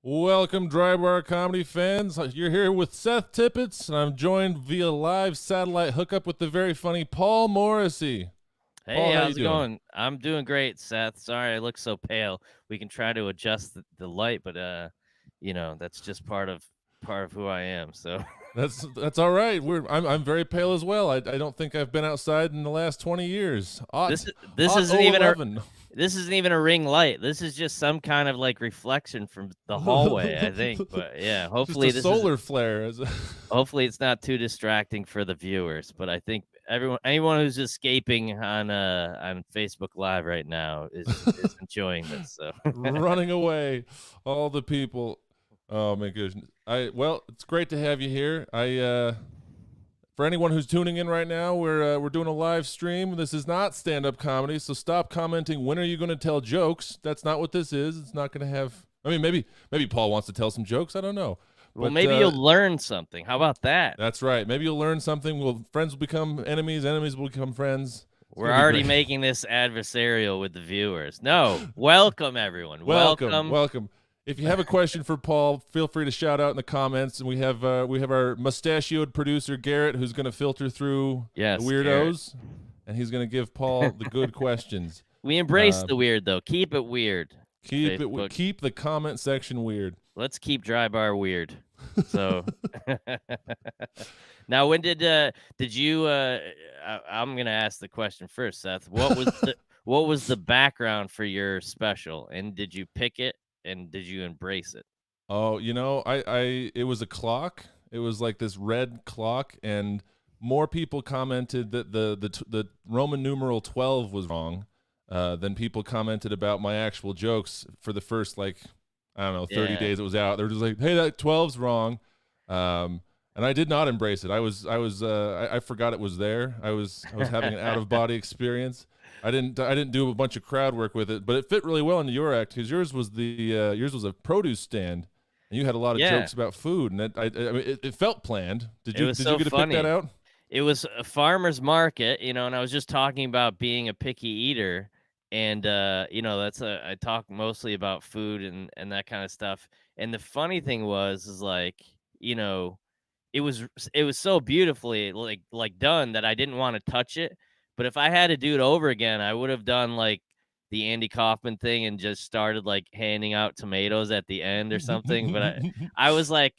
Welcome, Dry Bar Comedy fans. You're here with Seth Tippetts, and I'm joined via live satellite hookup with the very funny Paul Morrissey. Hey, Paul, how you how's it doing? going? I'm doing great, Seth. Sorry I look so pale. We can try to adjust the light, but that's just part of who I am. So That's all right. I'm very pale as well. I don't think I've been outside in the last 20 years. this Ought is this ought isn't oh even a 11. this isn't even a ring light. This is just some kind of like reflection from the hallway, I think. But yeah, Just a hopefully solar flare. hopefully it's not too distracting for the viewers. But I think anyone who's escaping on Facebook Live right now is enjoying this. So Running away, all the people. Oh my goodness. It's great to have you here. For anyone who's tuning in right now, we're doing a live stream. This is not stand-up comedy, so stop commenting. When are you going to tell jokes? That's not what this is. It's not going to have. I mean, maybe Paul wants to tell some jokes. I don't know, well, but maybe you'll learn something. How about that? that's right. Maybe you'll learn something. Friends will become enemies. Enemies will become friends. It's We're gonna be already great. making this adversarial with the viewers. No, welcome everyone. Welcome, Welcome. welcome. If you have a question for Paul, feel free to shout out in the comments. And we have our mustachioed producer Garrett, who's going to filter through the Yes, Garrett. weirdos, and he's going to give Paul the good questions. We embrace Uh, the weird though. Keep it weird. Facebook. keep the comment section weird. Let's keep dry bar weird. So now did you I'm gonna ask the question first, Seth. What was the background for your special? And did you pick it and did you embrace it? Oh, it was a clock. It was like this red clock, and more people commented that the Roman numeral 12 was wrong than people commented about my actual jokes for the first, like, I don't know, 30 Yeah. days it was out. They were just like, "Hey, that 12's wrong," and I did not embrace it. I forgot it was there. I was having an out of body experience. I didn't do a bunch of crowd work with it, but it fit really well into your act because yours was a produce stand, and you had a lot of Yeah. jokes about food, and I mean, it felt planned. It was Did you so get to pick that funny. out? It was a farmer's market, and I was just talking about being a picky eater. And, I talk mostly about food and that kind of stuff. And the funny thing is like, you know, it was so beautifully like done that I didn't want to touch it. But if I had to do it over again, I would have done like the Andy Kaufman thing and just started like handing out tomatoes at the end or something. But I was like,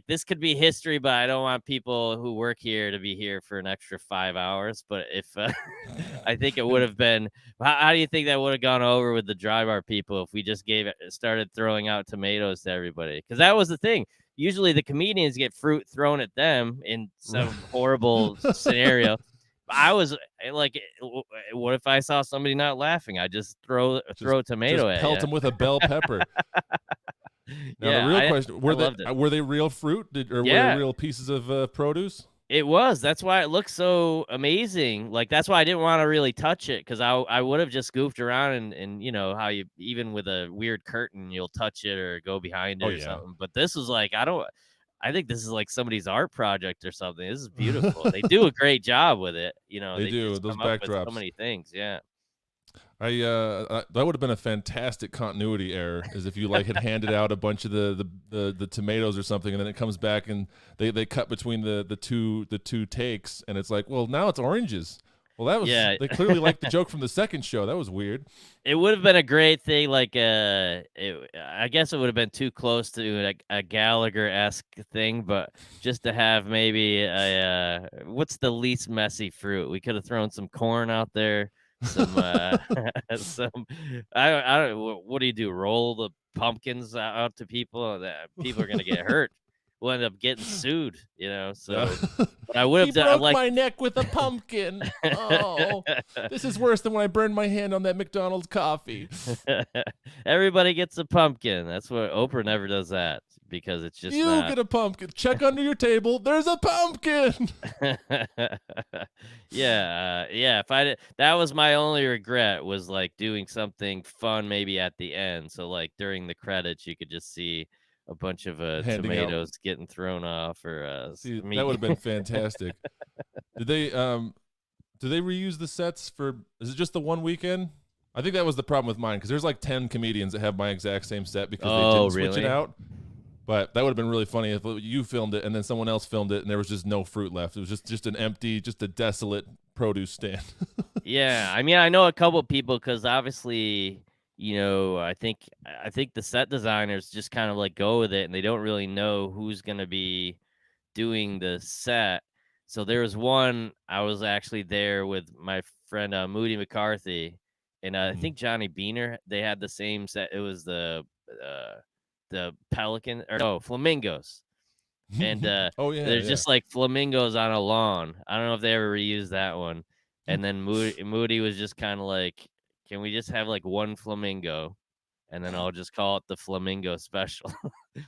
this could be history, but I don't want people who work here to be here for an extra 5 hours. But if I think it would have been, how do you think that would have gone over with the dry bar people if we just started throwing out tomatoes to everybody? Because that was the thing. Usually the comedians get fruit thrown at them in some horrible scenario. I was like, what if I saw somebody not laughing? I just throw a tomato just at pelt you. them with a bell pepper. Now the Yeah, real question: I loved it. were they real fruit, or were they Yeah, real pieces of produce? it was. That's why it looked so amazing. Like that's why I didn't want to really touch it because I would have just goofed around and you know how you even with a weird curtain you'll touch it or go behind it Oh or yeah, something. But this was like I think this is like somebody's art project or something. This is beautiful. They do a great job with it. they They do just those come up with so backdrops. many things. Yeah. That would have been a fantastic continuity error, is if you like had handed out a bunch of the tomatoes or something, and then it comes back and they cut between the two takes, and it's like, well, now it's oranges. Well, Yeah. they clearly liked the joke from the second show. That was weird. It would have been a great thing, like, I guess it would have been too close to a Gallagher-esque thing, but just to have maybe what's the least messy fruit? We could have thrown some corn out there, some, some I don't what do you do? Roll the pumpkins out to people? That people are gonna get hurt. We'll end up getting sued, Yeah. so what I would He have done, broke my neck with a pumpkin. Oh, this is worse than when I burned my hand on that McDonald's coffee. Everybody gets a pumpkin. That's what Oprah never does that because it's just You not. get a pumpkin. Check under your table. There's a pumpkin. Yeah. If I did, that was my only regret was like doing something fun maybe at the end. So like during the credits, you could just see a bunch of Handing out. tomatoes getting thrown off or See, that would me. have been fantastic. Did they reuse the sets for? Is it just the one weekend? I think that was the problem with mine because there's like 10 comedians that have my exact same set because they Oh, didn't switch it really? out. But that would have been really funny if you filmed it and then someone else filmed it and there was just no fruit left. It was just an empty, just a desolate produce stand. Yeah, I mean, I know a couple people because obviously, I think the set designers just kind of like go with it, and they don't really know who's gonna be doing the set. So there was one I was actually there with my friend Moody McCarthy, and I Mhm. think Johnny Beaner. They had the same set. It was the pelican or no flamingos, and Oh yeah, there's yeah. just like flamingos on a lawn. I don't know if they ever reused that one. And then Moody was just kind of like, "Can we just have like one flamingo, and then I'll just call it the flamingo special?"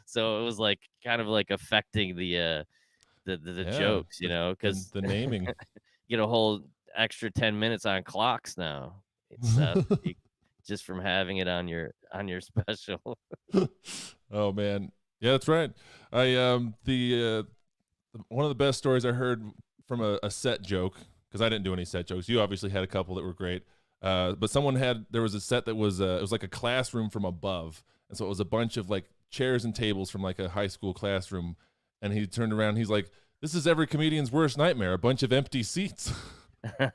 So it was like kind of like affecting the Yeah, jokes, the because the naming. get a whole extra 10 minutes on clocks now. It's just from having it on your special. Oh man. Yeah, that's right. I the one of the best stories I heard from a set joke, because I didn't do any set jokes. You obviously had a couple that were great. But there was a set that was it was like a classroom from above. And so it was a bunch of like chairs and tables from like a high school classroom. And he turned around, he's like, "This is every comedian's worst nightmare, a bunch of empty seats." I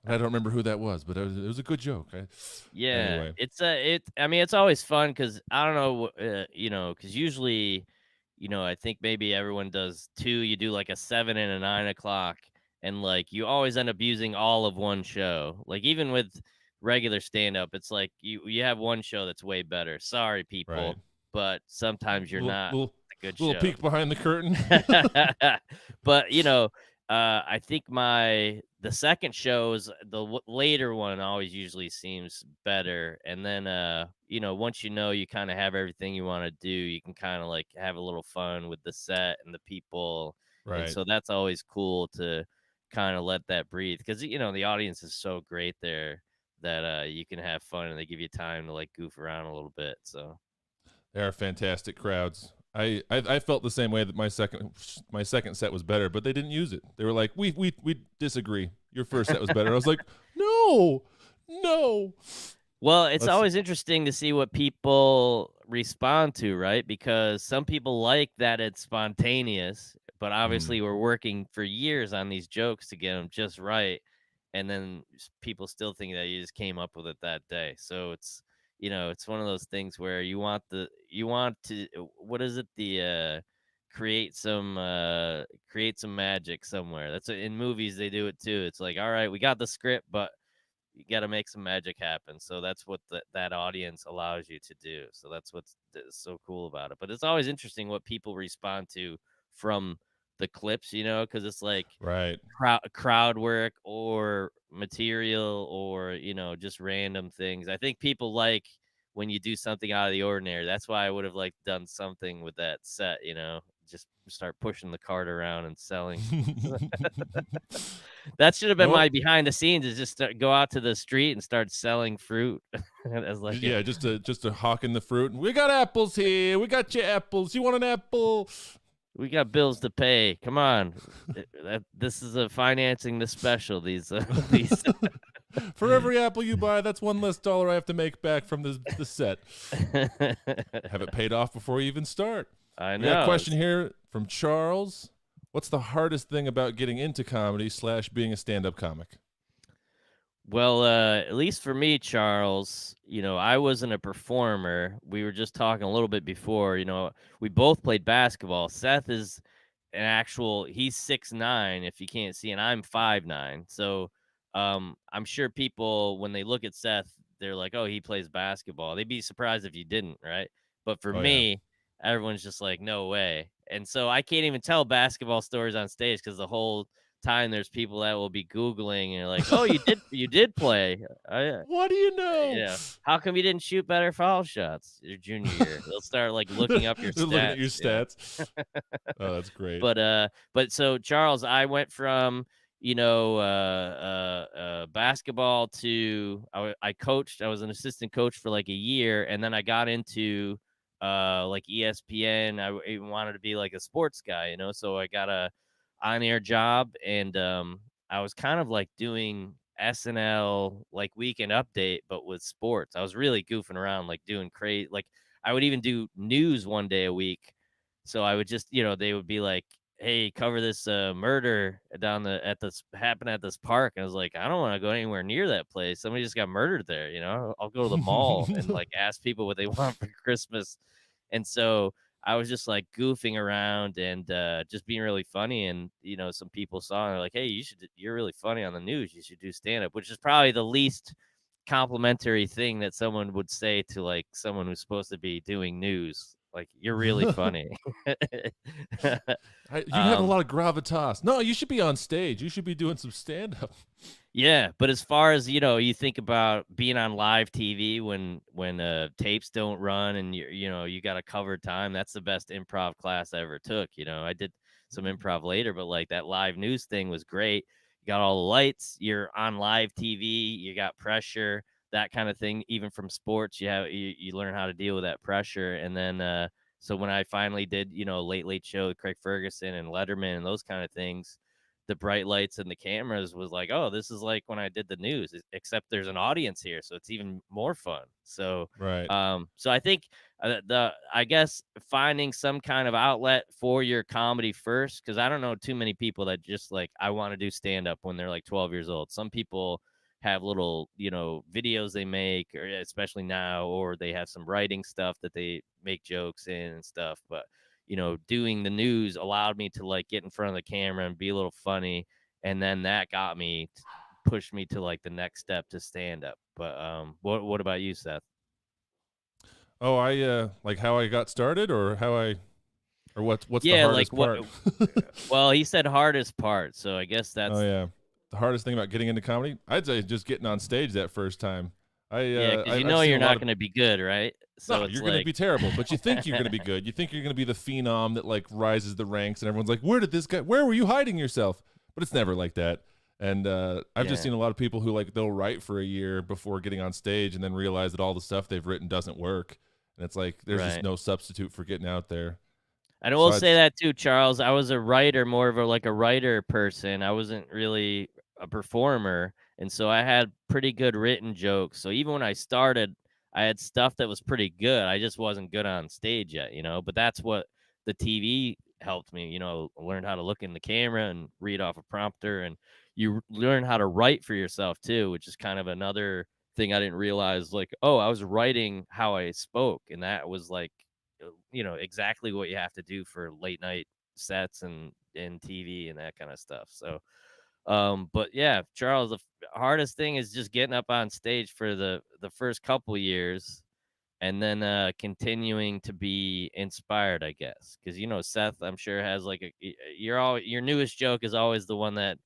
don't remember who that was, but it was a good joke. Yeah, Anyway, I mean, it's always fun because I don't know, because usually, I think maybe everyone does two. You do like a 7 and a 9 o'clock, and like you always end up using all of one show. Like even with regular stand up, it's like you have one show that's way better. Sorry, right. people, but sometimes you're Little not little a good little show. peek behind the curtain. But I think the second show is later one always usually seems better, and then once you kind of have everything you want to do, you can kind of like have a little fun with the set and the people, and Right. so that's always cool to kind of let that breathe because the audience is so great there that you can have fun and they give you time to like goof around a little bit. So They are fantastic crowds. I felt the same way that my second set was better, but they didn't use it. They were like, we disagree. Your first set was better. I was like, no, no. well, it's Let's always interesting to see what people respond to, right? Because some people like that it's spontaneous, but mm, obviously we're working for years on these jokes to get them just right. And then people still think that you just came up with it that day. So it's one of those things where you want to, what is it? Create some magic somewhere. In movies, they do it too. It's like, all right, we got the script, but you got to make some magic happen. So that's what that audience allows you to do. So that's what's so cool about it. But it's always interesting what people respond to from the clips, because it's like right. crowd work or material or just random things. I think people like when you do something out of the ordinary. That's why I would have like done something with that set, just start pushing the cart around and selling. That should have been No, my behind the scenes is just go out to the street and start selling fruit as like a yeah, just a hawk in the fruit. We got apples here. We got your apples. You want an apple? we got bills to pay. Come on. This is a financing the special. These For every apple you buy, that's one less dollar I have to make back from the set. Have it paid off before you even start. I We got a know. question here from Charles. What's the hardest thing about getting into comedy / being a stand-up comic? Well, at least for me, Charles, I wasn't a performer. We were just talking a little bit before, we both played basketball. Seth is he's 6'9", if you can't see, and I'm 5'9". So, I'm sure people, when they look at Seth, they're like, oh, he plays basketball. They'd be surprised if you didn't, right? But for Oh yeah. me, everyone's just like, no way. And so I can't even tell basketball stories on stage because the whole time there's people that will be googling and like, oh, you did play. Yeah. What do you know? How come you didn't shoot better foul shots your junior year? They'll start like looking up your They're looking at your stats. stats. Oh, that's great. But so Charles, I went from basketball to I coached. I was an assistant coach for like a year, and then I got into like ESPN. I even wanted to be like a sports guy, so I got a on-air job, and I was kind of like doing SNL like Weekend Update, but with sports. I was really goofing around, like doing crazy. Like I would even do news one day a week. So I would just, they would be like, "Hey, cover this murder down at this happened at this park." And I was like, "I don't want to go anywhere near that place. Somebody just got murdered there. I'll go to the mall and like ask people what they want for Christmas." And so I was just like goofing around and just being really funny. And, some people saw and they're like, "Hey, you're really funny on the news. You should do stand up," which is probably the least complimentary thing that someone would say to like someone who's supposed to be doing news. Like, "You're really funny." You have a um, lot of gravitas. No, you should be on stage. You should be doing some stand up. Yeah, but as far as, you think about being on live TV when tapes don't run and you got a covered time, that's the best improv class I ever took. I did some improv later, but like that live news thing was great. You got all the lights, you're on live TV, you got pressure, that kind of thing. Even from sports, you learn how to deal with that pressure. And then so when I finally did, Late Late Show with Craig Ferguson and Letterman and those kind of things, the bright lights and the cameras was like, "Oh, this is like when I did the news, except there's an audience here, so it's even more fun." So, Right. so I think I guess finding some kind of outlet for your comedy first, because I don't know too many people that just like I want to do stand up when they're like 12 years old. Some people have little, videos they make, or especially now, or they have some writing stuff that they make jokes in and stuff. But doing the news allowed me to like get in front of the camera and be a little funny. And then that pushed me to like the next step to stand up. But what about you, Seth? Oh, I like how I got started, or or what's the Yeah, like hardest part? well, he said hardest part. So I guess Oh that's, yeah, the hardest thing about getting into comedy, I'd say just getting on stage that first time. yeah, because I've seen you're a lot not of going to be good, right? So no, it's you're gonna like, be terrible, but you think you're gonna be good. You think you're gonna be the phenom that like rises the ranks, and everyone's like, where were you hiding yourself? But it's never like that. And I've just yeah, seen a lot of people who like they'll write for a year before getting on stage, and then realize that all the stuff they've written doesn't work, and it's like there's just right. no substitute for getting out there. And I So will I'd say that too, Charles. I was a writer, more of a writer person. I wasn't really a performer, and so I had pretty good written jokes. So even when I started, I had stuff that was pretty good. I just wasn't good on stage yet. But that's what the TV helped me. Learn how to look in the camera and read off a prompter, and you learn how to write for yourself too, which is kind of another thing I didn't realize. Like, oh, I was writing how I spoke, and that was like exactly what you have to do for late night sets and TV and that kind of stuff. So, but yeah, Charles, the hardest thing is just getting up on stage for the first couple years, and then continuing to be inspired, I guess, because Seth, I'm sure has like your newest joke is always the one that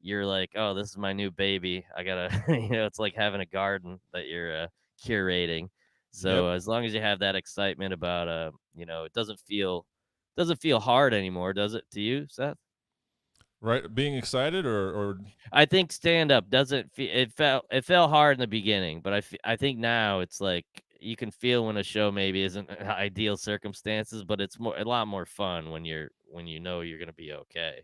you're like, "Oh, this is my new baby. I gotta," it's like having a garden that you're curating. yep. So as long as you have that excitement about, it doesn't feel hard anymore, does it to you, Seth? Right, being excited or I think stand up doesn't feel. It felt hard in the beginning, but I think now it's like you can feel when a show maybe isn't ideal circumstances, but it's a lot more fun when you know you're gonna be okay.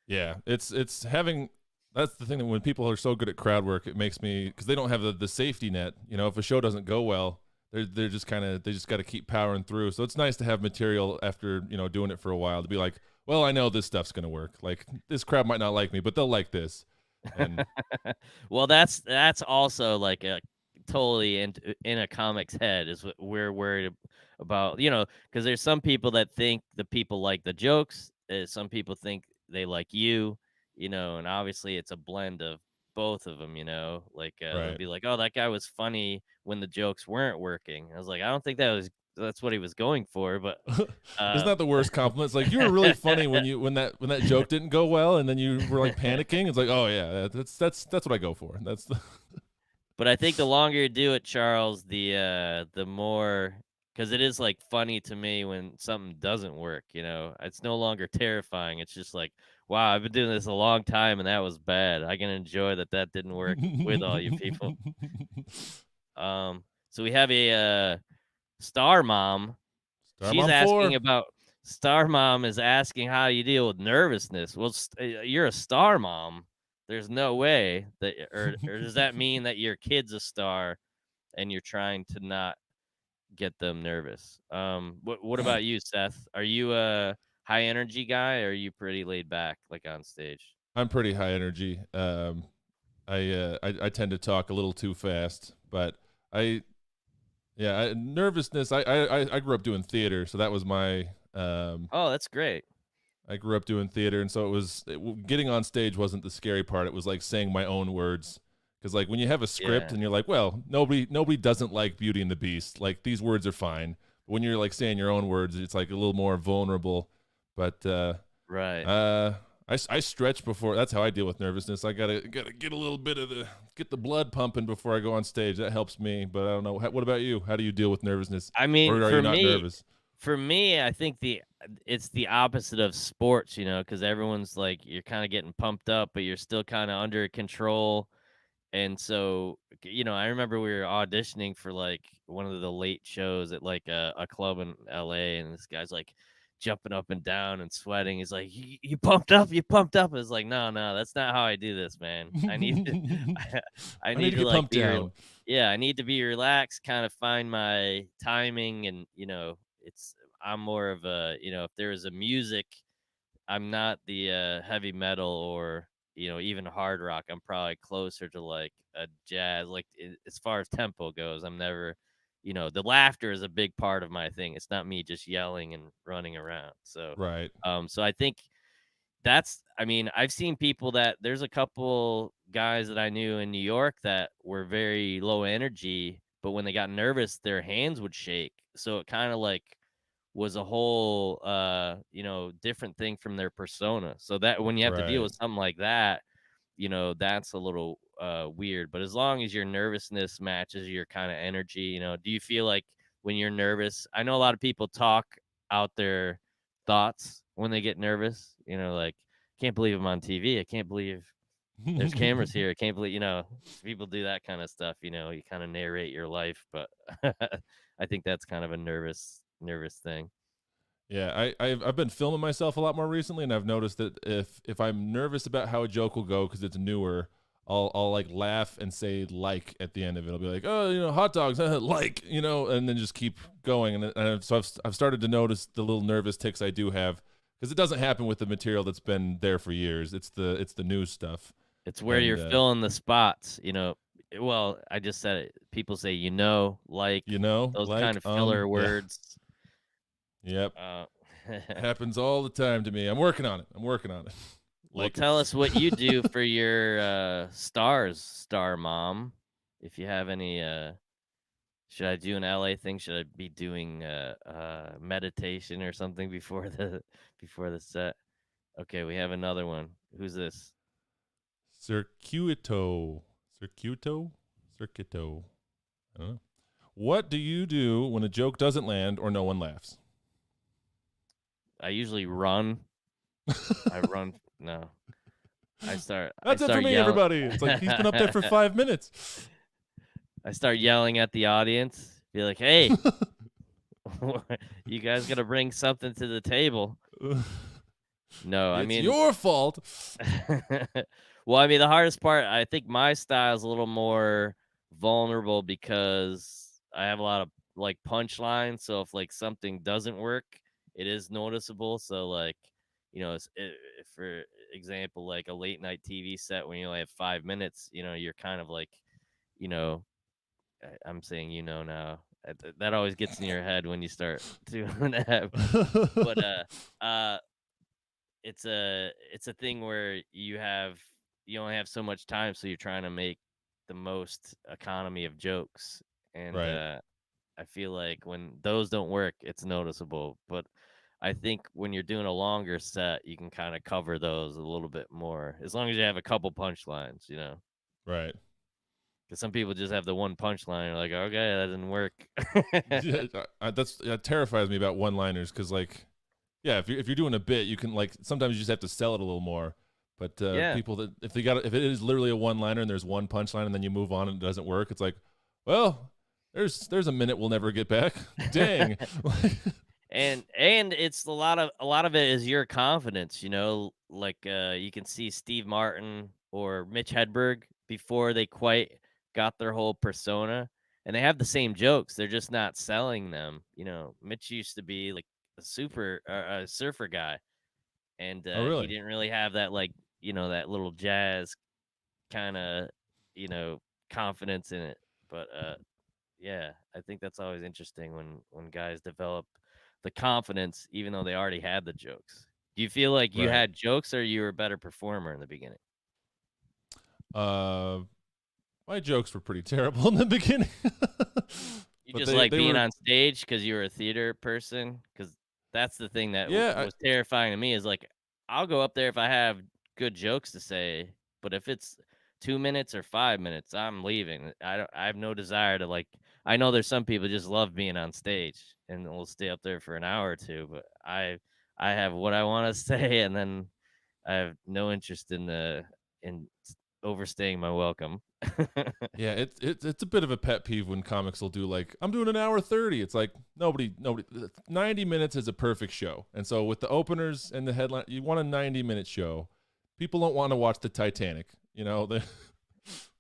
yeah, it's having that's the thing that when people are so good at crowd work, it makes me because they don't have the safety net. If a show doesn't go well, they're just kind of they just got to keep powering through. So it's nice to have material after doing it for a while to be like, well, I know this stuff's gonna work. Like this crowd might not like me, but they'll like this. And Well, that's also like a totally in a comic's head is what we're worried about, because there's some people that think the people like the jokes, some people think they like and obviously it's a blend of both of them, like they'll right. be like, "Oh, that guy was funny when the jokes weren't working." I was like, I don't think that's what he was going for, but Isn't uh that the worst compliment? It's like you were really funny when that joke didn't go well, and then you were like panicking. It's like, oh yeah, that's what I go for. That's the But I think the longer you do it, Charles, the more, because it is like funny to me when something doesn't work. It's no longer terrifying. It's just like, wow, I've been doing this a long time and that was bad. I can enjoy that didn't work with all you people. So we have a star mom. Star She's Mom asking 4. about Star Mom is asking how you deal with nervousness. Well, you're a star mom. there's no way that, or does that mean that your kid's a star and you're trying to not get them nervous? What about you, Seth? Are you a high energy guy, or are you pretty laid back, like on stage? I'm pretty high energy. I tend to talk a little too fast, but I nervousness. I grew up doing theater, so that was my Oh, that's great. I grew up doing theater, and so getting on stage wasn't the scary part. It was like saying my own words, because like when you have a script Yeah, and you're like, well, nobody doesn't like Beauty and the Beast. Like these words are fine. But when you're like saying your own words, it's like a little more vulnerable. But right. uh, I stretch before. That's how I deal with nervousness. I gotta get a little bit of get the blood pumping before I go on stage. That helps me. But I don't know. What about you? How do you deal with nervousness, I mean, or are you not nervous? for me, I think it's the opposite of sports, because everyone's like you're kind of getting pumped up, but you're still kind of under control. And so, I remember we were auditioning for like one of the late shows at like a club in LA, and this guy's like jumping up and down and sweating. He's like, "You pumped up? You pumped up?" It's like, no, that's not how I do this, man. I need to, I I need need to to get like pumped down. yeah, I need to be relaxed, kind of find my timing, and it's I'm more of a, if there is a music, I'm not the heavy metal or even hard rock. I'm probably closer to like a jazz. Like as far as tempo goes, I'm never, the laughter is a big part of my thing. It's not me just yelling and running around. So, Right. so I think I mean, I've seen people that there's a couple guys that I knew in New York that were very low energy, but when they got nervous, their hands would shake. So it kind of like was a whole different thing from their persona. So that when you have to deal Right. with something like that, that's a little weird. But as long as your nervousness matches your kind of energy, do you feel like when you're nervous? I know a lot of people talk out their thoughts when they get nervous, like, can't believe I'm on TV. I can't believe there's cameras here. I can't believe, people do that kind of stuff, you kind of narrate your life, but I think that's kind of a nervous thing. Yeah, I've been filming myself a lot more recently, and I've noticed that if I'm nervous about how a joke will go because it's newer, I'll like laugh and say like at the end of it. I'll be like, oh, hot dogs, like, and then just keep going. So I've started to notice the little nervous ticks I do have, because it doesn't happen with the material that's been there for years. It's the new stuff, It's where and you're filling the spots. Well, I just said it. People say, like those kind like of filler yeah, words. yep, Uh, happens all the time to me. I'm working on it. well, Like, tell us what you do for your star mom. If you have any, should I do an LA thing? Should I be doing meditation or something before the set? Okay, we have another one. Who's this? Circuito. Circuito? Circuito. I don't know. What do you do when a joke doesn't land or no one laughs? I usually run. I run. No, I That's it for start me, yelling. everybody. It's like he's been up there for 5 minutes. I start yelling at the audience. Be like, "Hey, you guys got to bring something to the table." No, I It's mean, your fault. well, I mean, the hardest part, I think my style is a little more vulnerable because I have a lot of like punchlines. So if like something doesn't work, it is noticeable. So like, for example, like a late night TV set when you only have 5 minutes, you're kind of like, you know, I'm saying, now that always gets in your head when you start doing that. But it's a thing where you only have so much time, so you're trying to make the most economy of jokes. And Right. I feel like when those don't work, it's noticeable. But I think when you're doing a longer set, you can kind of cover those a little bit more, as long as you have a couple punchlines. Right. Because some people just have the one punchline. You're like, okay, that didn't work. Yeah, that terrifies me about one-liners, because like, yeah, if you're doing a bit, you can like sometimes you just have to sell it a little more. But Yeah. people that if it is literally a one-liner and there's one punchline and then you move on and it doesn't work, it's like, well, there's a minute we'll never get back. Dang. And it's a lot of it is your confidence, like you can see Steve Martin or Mitch Hedberg before they quite got their whole persona. And they have the same jokes. They're just not selling them. Mitch used to be like a surfer guy, and Oh, he really? didn't really have that that little jazz kind of you know confidence in it. But yeah, I think that's always interesting when guys develop the confidence even though they already had the jokes. Do you feel like you Right. had jokes or you were a better performer in the beginning? Uh, my jokes were pretty terrible in the beginning, You but just they like they being were on stage because you were a theater person? Because that's the thing that yeah. was terrifying to me is like, I'll go up there if I have good jokes to say, but if it's 2 minutes or 5 minutes, I'm leaving. I have no desire to like. I know there's some people just love being on stage and will stay up there for an hour or two, but I have what I want to say, and then I have no interest in overstaying my welcome. Yeah, it's a bit of a pet peeve when comics will do like I'm doing an hour 30. It's like nobody 90 minutes is a perfect show. And so with the openers and the headline, you want a 90-minute show. People don't want to watch the Titanic, They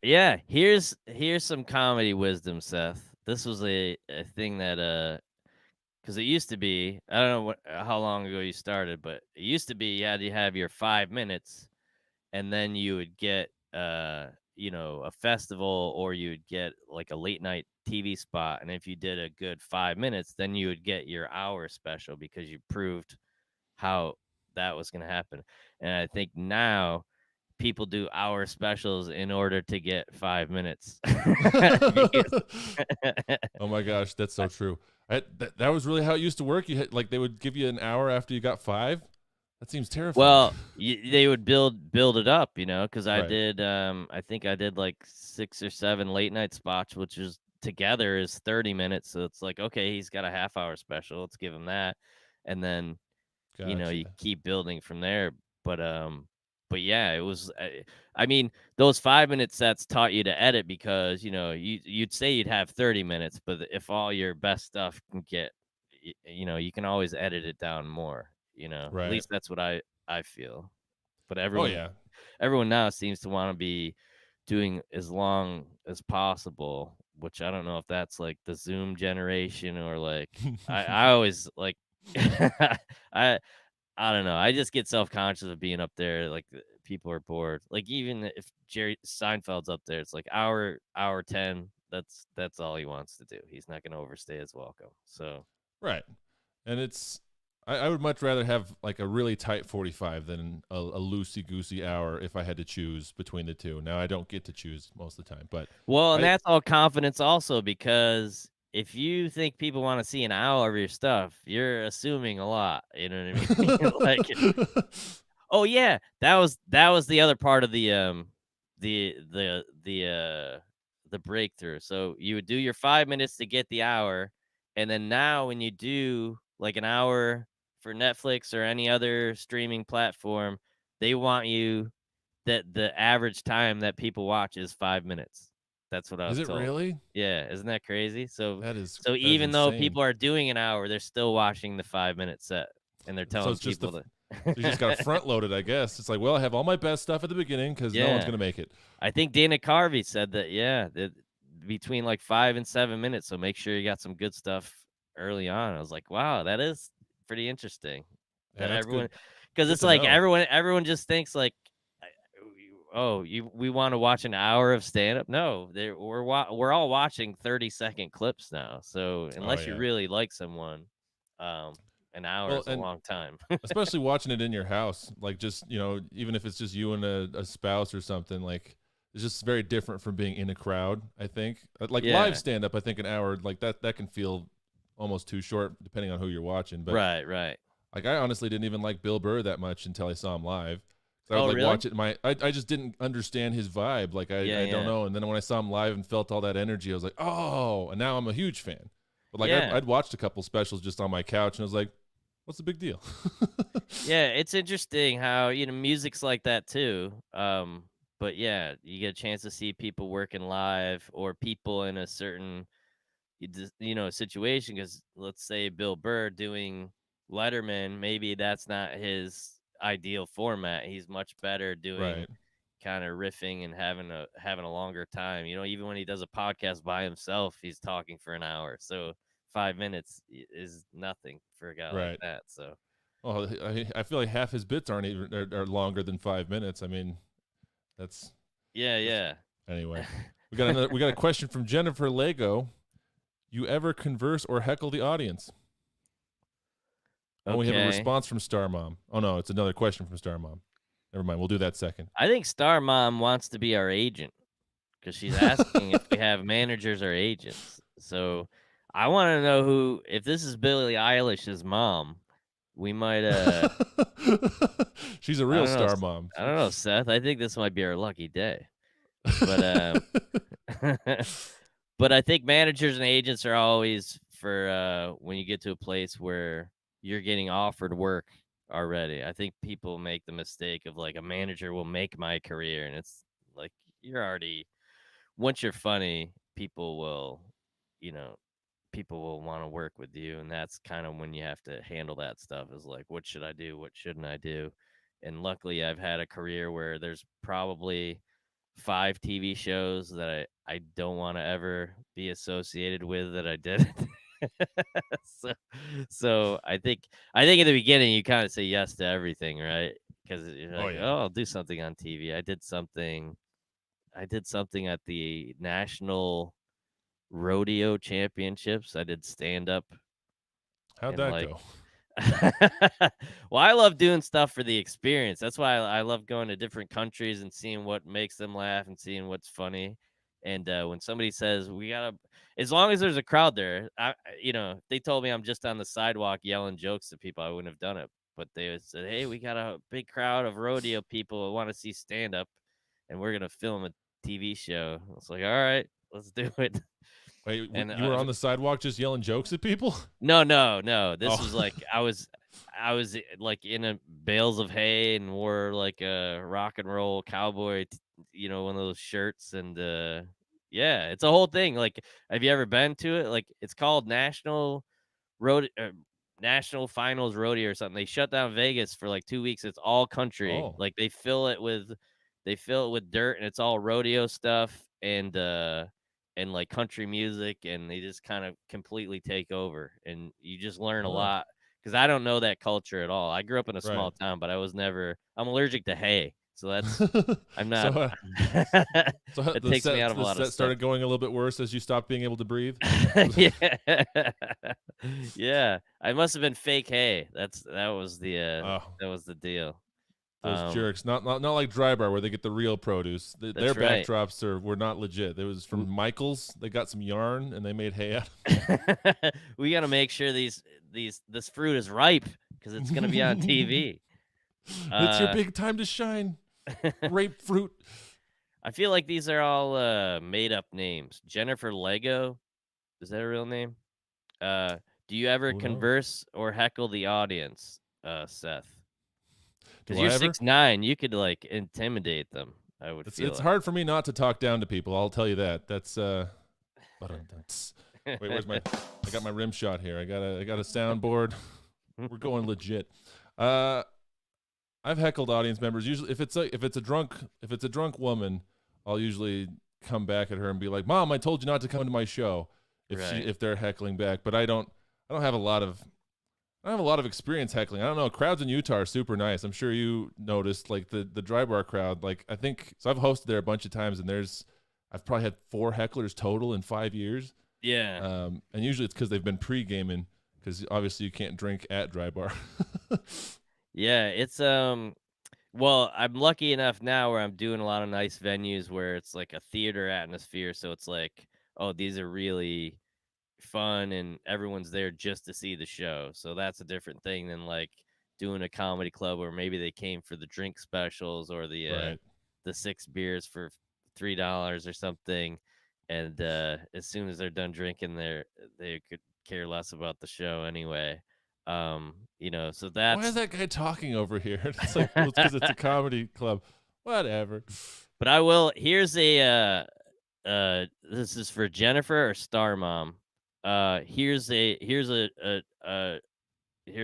Yeah, here's some comedy wisdom, Seth. This was a thing that because it used to be, I don't know how long ago you started, but it used to be you had to have your 5 minutes, and then you would get a festival, or you'd get like a late night TV spot, and if you did a good 5 minutes, then you would get your hour special because you proved how that was going to happen. And I think now people do hour specials in order to get 5 minutes. Because- Oh my gosh, that's so true. That was really how it used to work. You had like they would give you an hour after you got five. That seems terrifying. well, they would build it up, because Right. I think I did like 6 or 7 late night spots, which is together is 30 minutes. So it's like, okay, he's got a half hour special. Let's give him that. And then you Gotcha. keep building from there. But yeah, it was. I mean, those 5 minute sets taught you to edit because you'd say you'd have 30 minutes, but if all your best stuff can get, you can always edit it down more. At Right. least that's what I feel. But Oh everyone yeah. everyone now seems to want to be doing as long as possible, which I don't know if that's like the Zoom generation or like I always like I I don't know. I just get self-conscious of being up there. Like people are bored. Like even if Jerry Seinfeld's up there, it's like hour 10. That's all he wants to do. He's not going to overstay his welcome. So Right. And I would much rather have like a really tight 45 than a loosey goosey hour if I had to choose between the two. Now I don't get to choose most of the time, but well, and I that's all confidence also because if you think people want to see an hour of your stuff, you're assuming a lot. You know what I mean? Like, oh yeah, that was the other part of the breakthrough. So you would do your 5 minutes to get the hour, and then now when you do like an hour for Netflix or any other streaming platform, they want you that the average time that people watch is 5 minutes. That's what I Is was it told. really? Yeah, isn't that crazy? So so That is even though insane. people are doing an hour, they're still watching the 5 minute set, and they're So telling it's just the people so you just got to to front load it, I guess. It's like, well, I have all my best stuff at the beginning because no one's Yeah. gonna make it. I think Dana Carvey said that, yeah, that between like 5 and 7 minutes. So make sure you got some good stuff early on. I was like, wow, that is pretty interesting. Yeah, That that's everyone, good. because Good it's to like know. everyone just thinks like, we want to watch an hour of stand up. No, we're all watching 30-second clips now. So Oh unless you yeah. really like someone, um, an hour Well, is a and long time. especially watching it in your house, like just even if it's just you and a spouse or something, like it's just very different from being in a crowd. I think like live Yeah. stand up, I think an hour like that can feel almost too short depending on who you're watching. But Right. Right. like I honestly didn't even like Bill Burr that much until I saw him live. So I would Oh, like really? watch it. I just didn't understand his vibe. Like Yeah. I don't Yeah. know. And then when I saw him live and felt all that energy, I was like, oh. And now I'm a huge fan. But like Yeah. I'd watched a couple specials just on my couch, and I was like, what's the big deal? Yeah, it's interesting how, music's like that too. But yeah, you get a chance to see people working live or people in a certain situation because let's say Bill Burr doing Letterman, maybe that's not his ideal format. He's much better doing Right. kind of riffing and having a longer time. Even when he does a podcast by himself, he's talking for an hour. So 5 minutes is nothing for a guy like Right. that. So Well, I feel like half his bits aren't even are longer than 5 minutes. I mean, that's yeah. anyway. We got a question from Jennifer Lego. You ever converse or heckle the audience? Oh, we have a Okay. response from Star Mom. Oh no, it's another question from Star Mom. Never mind. We'll do that second. I think Star Mom wants to be our agent because she's asking if we have managers or agents. So I want to know if this is Billie Eilish's mom, we might She's a I real don't know. Star Mom. I don't know, Seth. I think this might be our lucky day. But but I think managers and agents are always for when you get to a place where you're getting offered work already. I think people make the mistake of like a manager will make my career, and it's like you're already once you're funny, you know, people will want to work with you, and that's kind of when you have to handle that stuff is like what should I do, what shouldn't I do. And luckily I've had a career where there's probably 5 TV shows that I don't want to ever be associated with that I did. so so I think in the beginning you kind of say yes to everything, right? Because you're Oh like, yeah. oh, I'll do something on TV. I did something at the National Rodeo Championships. I did stand up How'd and that like go? well, I love doing stuff for the experience. That's why I love going to different countries and seeing what makes them laugh and seeing what's funny. And when somebody says we gotta, as long as there's a crowd there, if they told me I'm just on the sidewalk yelling jokes to people, I wouldn't have done it. But they said, hey, we got a big crowd of rodeo people who want to see stand up, and we're gonna film a TV show. I was like, all right, let's do it. Wait, And you were on the sidewalk just yelling jokes at people? no. This Oh. was like I was like in a bales of hay and wore like a rock and roll cowboy, one of those shirts, and yeah, it's a whole thing. Like, have you ever been to it? Like, it's called Road National Finals Rodeo or something. They shut down Vegas for like 2 weeks. It's all country. Oh. Like they fill it with dirt, and it's all rodeo stuff and like country music, and they just kind of completely take over, and you just learn a Huh. lot because I don't know that culture at all. I grew up in a small Right. town, but I'm allergic to hay, so I'm not. so It takes me out of a the lot of set stuff. started going a little bit worse as you stopped being able to breathe. Yeah. Yeah. I must have been fake hay. Oh, That was the deal. those Um, jerks! Not like Dry Bar where they get the real produce. Their that's right. backdrops were not legit. It was from W- Michaels. They got some yarn and they made hay out. we got to make sure this fruit is ripe because it's going to be on TV. It's your Uh, big time to shine. Grapefruit. I feel like these are all made up names. Jennifer Lego, is that a real name? Uh, do you ever Who knows? converse or heckle the audience, Seth? Do Because I you're ever? 6'9", you could like intimidate them. I would feel It's like. hard for me not to talk down to people. I'll tell you that. That's Wait, where's my? I got my rim shot here. I got a soundboard. We're going legit. I've heckled audience members. Usually, if it's a drunk woman, I'll usually come back at her and be like, "Mom, I told you not to come to my show." Right. If they're heckling back, but I don't have a lot of experience heckling. I don't know. Crowds in Utah are super nice. I'm sure you noticed like the dry bar crowd. Like I think so. I've hosted there a bunch of times, and I've probably had 4 hecklers total in 5 years. Yeah. And usually it's because they've been pre-gaming because obviously you can't drink at dry bar. Yeah. It's well, I'm lucky enough now where I'm doing a lot of nice venues where it's like a theater atmosphere. So it's like, oh, these are really fun and everyone's there just to see the show. So that's a different thing than like doing a comedy club where maybe they came for the drink specials or Right. the 6 beers for $3 or something. And as soon as they're done drinking, they could care less about the show anyway. So Why is that's that guy talking over here? It's like, well, it's because it's a comedy club. Whatever. but I will here's a this is for Jennifer or Star Mom. Here's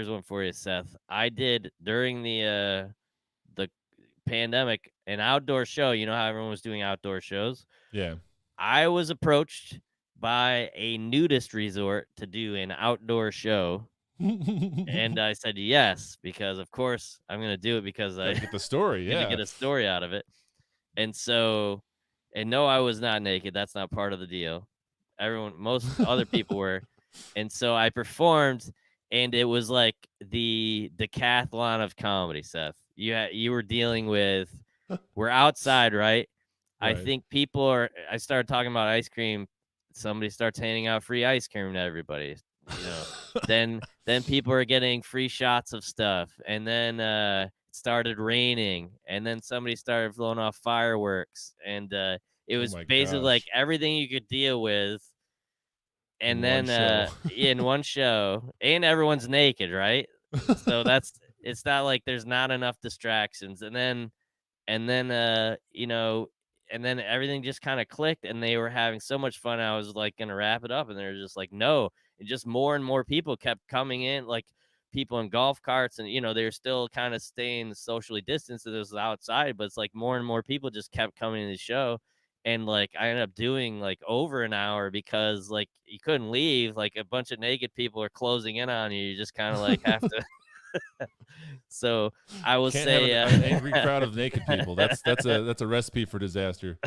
one for you, Seth. I did during the pandemic. an outdoor show. You know how everyone was doing outdoor shows? Yeah. I was approached by a nudist resort to do an outdoor show, and I said yes, because of course I'm gonna do it because Gotta I get the story. gonna Yeah. get a story out of it. And so, and no, I was not naked. That's not part of the deal. Most other people were. And so I performed, and it was like the decathlon of comedy, Seth. You were dealing with, we're outside, right? I Right. think I started talking about ice cream. Somebody starts handing out free ice cream to everybody, you know. Then people are getting free shots of stuff, and then it started raining, and then somebody started blowing off fireworks, and it Oh was my basically like gosh. everything you could deal with. In And one then show. in one show, and everyone's naked, right? So it's not like there's not enough distractions. And then you know, and then everything just kind of clicked, and they were having so much fun. I was like gonna wrap it up, and they're just like, no. And just more and more people kept coming in, like people in golf carts, and they're still kind of staying socially distanced. It was outside, but it's like more and more people just kept coming to the show. And like I ended up doing like over an hour, because like you couldn't leave. Like a bunch of naked people are closing in on you. You just kind of like have to. So I will Can't have say, an angry crowd of naked people. That's a recipe for disaster.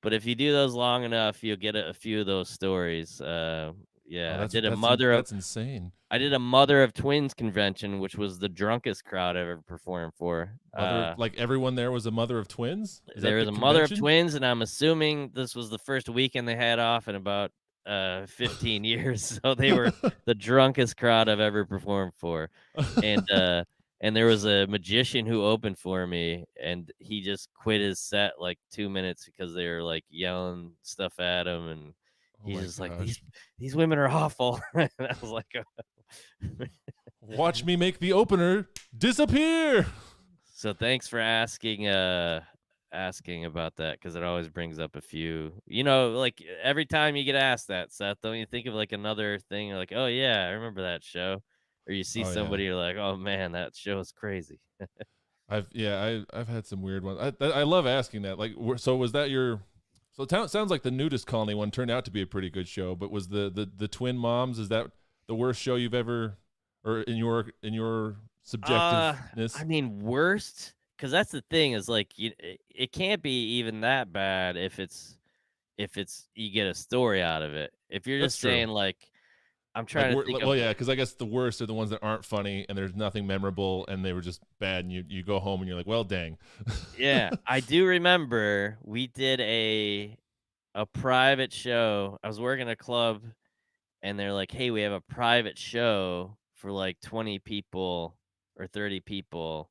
but if you do those long enough, you'll get a few of those stories. Oh, Yeah, that's insane. I did a mother of twins convention, which was the drunkest crowd I've ever performed for. Like everyone there was a mother of twins? Is There that was the a mother of convention? twins, and I'm assuming this was the first weekend they had off in about 15 years. So they were the drunkest crowd I've ever performed for. And and there was a magician who opened for me, and he just quit his set like 2 minutes because they were like yelling stuff at him, and Oh he's my just like, gosh. these women are awful. And I was like, Watch me make the opener disappear. so thanks for asking about that, because it always brings up a few, like every time you get asked that, Seth, don't you think of like another thing? You're like, oh yeah, I remember that show. Or you see Oh yeah. somebody, you're like, oh man, that show is crazy. I've had some weird ones. I love asking that. Like, so was that your? So it sounds like the nudist colony one turned out to be a pretty good show. But was the twin moms? Is that the worst show you've ever, or in your subjectiveness? I mean, worst, because that's the thing, is like it can't be even that bad if it's you get a story out of it. If you're That's just true. saying like, I'm Like, trying to think of. well, yeah, because I guess the worst are the ones that aren't funny and there's nothing memorable and they were just bad. And you go home and you're like, well, dang. Yeah, I do remember we did a private show. I was working a club, and they're like, "Hey, we have a private show for like 20 people or 30 people.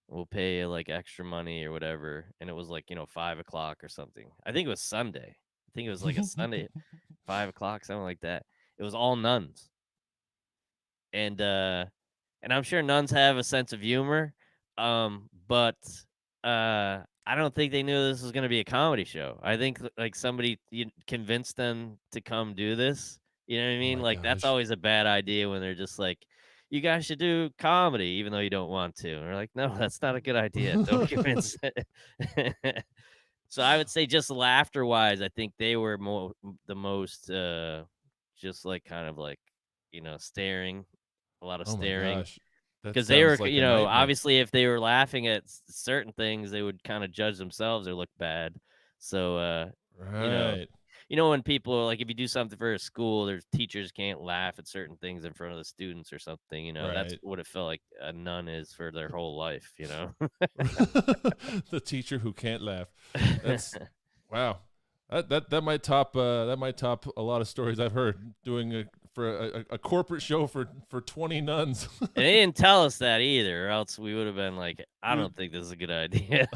We'll pay you like extra money or whatever." And it was like, 5 o'clock or something. I think it was Sunday. I think it was like a Sunday, 5 o'clock, something like that. It was all nuns. And I'm sure nuns have a sense of humor. But I don't think they knew this was going to be a comedy show. I think like somebody convinced them to come do this. You know what I Oh mean? my Like that's gosh. always a bad idea when they're just like, you guys should do comedy, even though you don't want to. And they're like, no, that's not a good idea. Don't convince it. So I would say, just laughter wise, I think they were the most just like kind of like, staring, a lot of Oh my staring, gosh. That because they were, sounds like a nightmare. obviously if they were laughing at certain things, they would kind of judge themselves or look bad. So, you know, Right. when people are like, if you do something for a school, there's teachers can't laugh at certain things in front of the students or something, that's Right. what it felt like a nun is for their whole life. The teacher who can't laugh. That's wow. That might top a lot of stories I've heard doing a corporate show for 20 nuns. And they didn't tell us that either, or else we would have been like, I You don't think this is a good idea.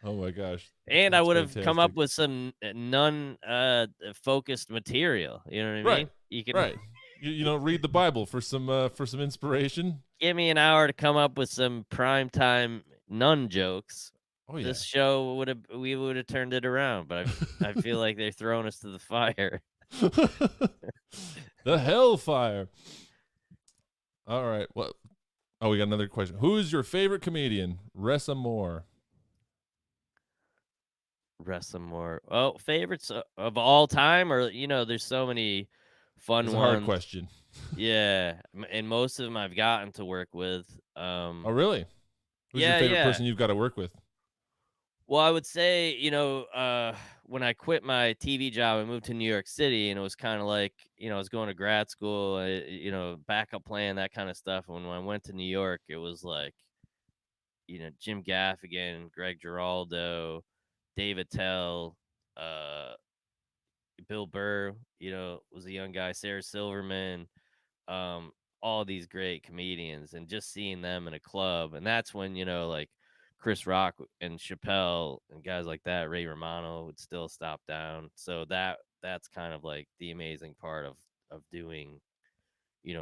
Oh my gosh. And I That's would have come up fantastic. with some non focused material. You know what I Right. mean? You can Right. Read the Bible for some inspiration. give me an hour to come up with some primetime nun jokes. Oh yeah. This show we would have turned it around, but I feel like they're throwing us to the fire. The hellfire. All right. Well, Oh, we got another question. Who is your favorite comedian? Ressa Moore. Rest some more. Oh, favorites of all time, or there's so many It's fun a hard ones. question. Yeah, and most of them I've gotten to work with. Oh, really? Who's your Yeah, favorite yeah. person you've got to work with? Well, I would say, when I quit my TV job, I moved to New York City, and it was kind of like, I was going to grad school, backup plan, that kind of stuff. And when I went to New York, it was like, Jim Gaffigan, Greg Giraldo, David Tell, uh, Bill Burr, was a young guy, Sarah Silverman, um, all these great comedians, and just seeing them in a club. And that's when, like Chris Rock and Chappelle and guys like that, Ray Romano would still stop down. So that's kind of like the amazing part of doing,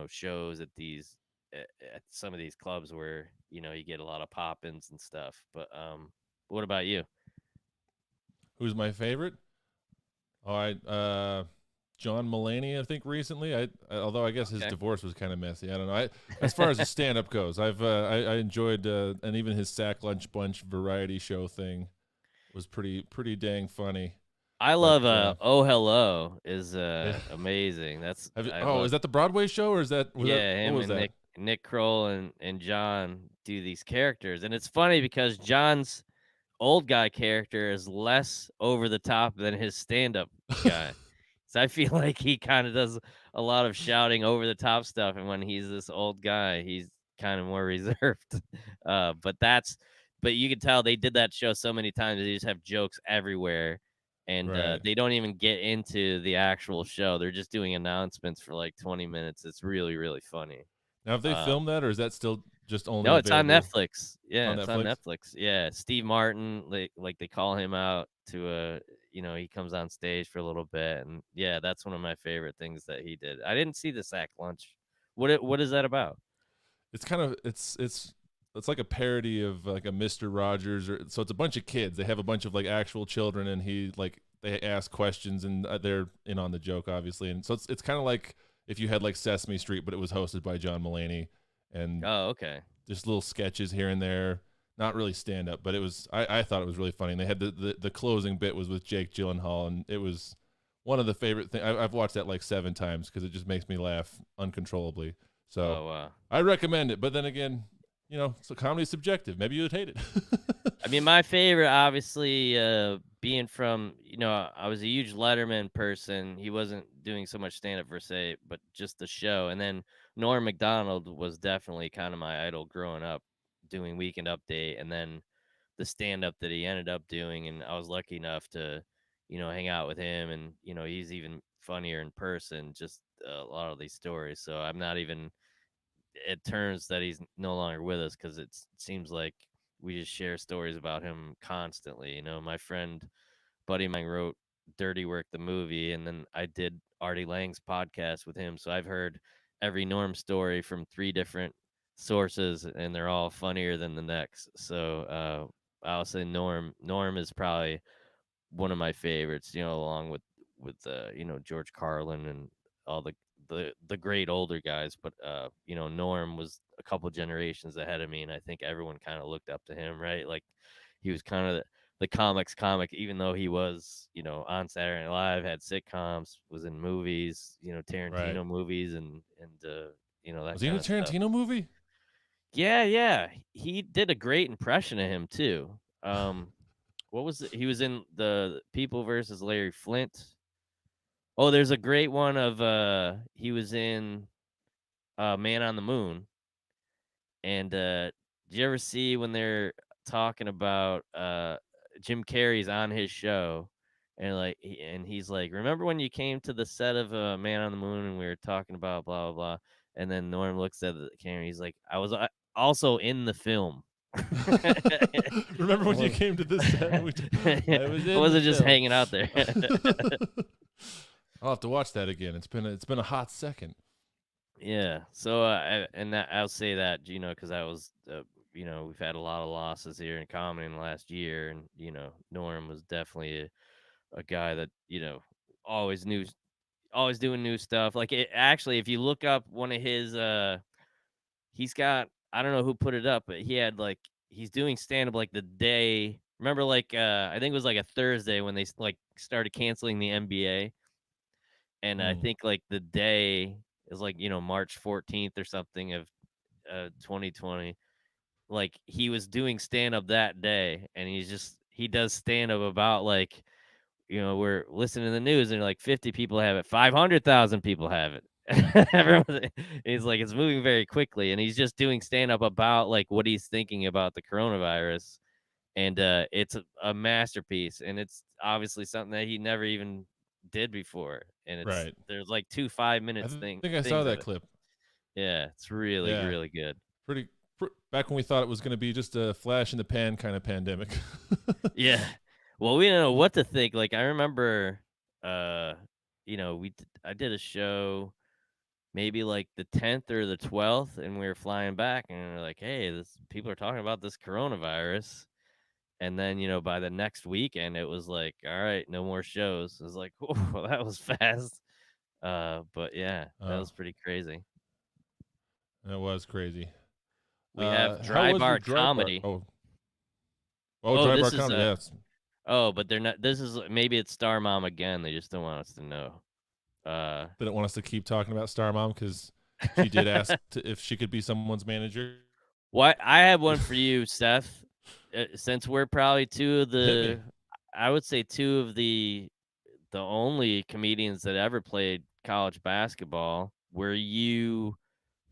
shows at these at some of these clubs where, you get a lot of pop-ins and stuff. But what about you? Who's my favorite? All right, John Mulaney. I think recently. Although I guess his Okay. divorce was kind of messy. I don't know. As far as a stand-up goes, I enjoyed and even his Sack Lunch Bunch variety show thing was pretty dang funny. I But love Oh Hello is yeah, amazing. That's I oh, love is that the Broadway show or is that Yeah, what him was and that? Nick Kroll and John do these characters. And it's funny because John's old guy character is less over the top than his stand-up guy. So I feel like he kind of does a lot of shouting over the top stuff, and when he's this old guy, he's kind of more reserved. But but you can tell they did that show so many times. They just have jokes everywhere, and Right. they don't even get into the actual show. They're just doing announcements for like 20 minutes. It's really, really funny. Now, have they Um, filmed that, or is that still just only no, it's on available Netflix. Yeah, on it's on Netflix? Netflix. Yeah, Steve Martin, like they call him out to he comes on stage for a little bit, and yeah, that's one of my favorite things that he did. I didn't see the sack lunch. What is that about? It's kind of it's like a parody of like a Mister Rogers, or so it's a bunch of kids. They have a bunch of like actual children, and they ask questions, and they're in on the joke, obviously. And so it's kind of like if you had like Sesame Street, but it was hosted by John Mulaney, and Oh, okay. just little sketches here and there. Not really stand up, but I thought it was really funny. And they had the closing bit was with Jake Gyllenhaal, and it was one of the favorite things. I've watched that like 7 times because it just makes me laugh uncontrollably. So Oh, wow. I recommend it. But then again, so comedy's subjective. Maybe you'd hate it. I mean, my favorite, obviously, being from, I was a huge Letterman person. He wasn't doing so much stand up per se, but just the show. And then Norm Macdonald was definitely kind of my idol growing up, doing Weekend Update, and then the stand up that he ended up doing. And I was lucky enough to, hang out with him. And, he's even funnier in person, just a lot of these stories. So I'm not even, it turns that he's no longer with us because it seems like we just share stories about him constantly. My friend buddy of mine wrote Dirty Work the movie, and then I did Artie Lang's podcast with him, so I've heard every Norm story from 3 different sources, and they're all funnier than the next. So I'll say Norm is probably one of my favorites, along with George Carlin and all the great older guys. But Norm was a couple generations ahead of me, and I think everyone kind of looked up to him, right? Like he was kind of the comics comic, even though he was on Saturday Night Live, had sitcoms, was in movies, Right. Tarantino movies, and that Was he in kind a of stuff. Tarantino movie? Yeah, yeah, he did a great impression of him too. What was it? He was in the People versus Larry Flint. Oh, there's a great one of he was in Man on the Moon. And did you ever see when they're talking about Jim Carrey's on his show, and and he's like, "Remember when you came to the set of Man on the Moon and we were talking about blah blah blah?" And then Norm looks at the camera. He's like, "I was also in the film." Remember I when you was- came to this set? I was I in the wasn't just film. hanging out there. I'll have to watch that again. It's been a hot second. Yeah. So, I'll say that, because I was, we've had a lot of losses here in comedy in the last year, and Norm was definitely a guy that always knew, always doing new stuff. Like, actually, if you look up one of his, he's got I don't know who put it up, but he had like he's doing stand up like the day. Remember, like I think it was like a Thursday when they like started canceling the NBA, and I Mm. think like the day is like March 14th or something of 2020. Like he was doing stand up that day, and he does stand up about like we're listening to the news and like 50 people have it, 500,000 people have it. He's like, it's moving very quickly. And he's just doing stand up about like what he's thinking about the coronavirus. And it's a masterpiece. And it's obviously something that he never even did before. And Right. there's like 2 5 minutes Think I saw things of that it. clip. Yeah, it's really, Yeah. really good. Back when we thought it was going to be just a flash in the pan kind of pandemic. Yeah. Well, we didn't know what to think. Like I remember, I did a show maybe like the 10th or the 12th, and we were flying back, and we're like, hey, this people are talking about this coronavirus. And then by the next weekend, it was like, all right, no more shows. It was like, oh, that was fast. But yeah, that Oh, was pretty crazy. that was crazy. We have How Dry was your Bar dry bar? Comedy. Oh, Dry bar this is comedy. a Yes. oh, but they're not. This is maybe it's Star Mom again. They just don't want us to know. They don't want us to keep talking about Star Mom because she did ask if she could be someone's manager. What I have one for you, Seth. Since we're probably Hit me. I would say two of the only comedians that ever played college basketball. Were you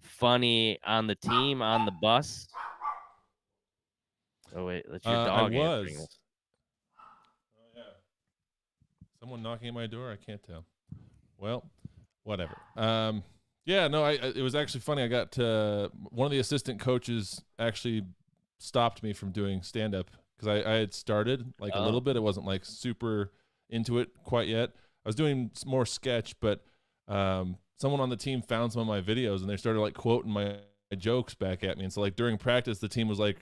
funny on the team on the bus? Oh wait, that's your I dog answering was. this. Oh yeah. Someone knocking at my door. I can't tell. Well, whatever. Yeah, no, it was actually funny. I got one of the assistant coaches actually stopped me from doing stand up because I had started like a little Oh, bit. It wasn't like super into it quite yet. I was doing more sketch, but someone on the team found some of my videos and they started like quoting my jokes back at me. And so like during practice, the team was like,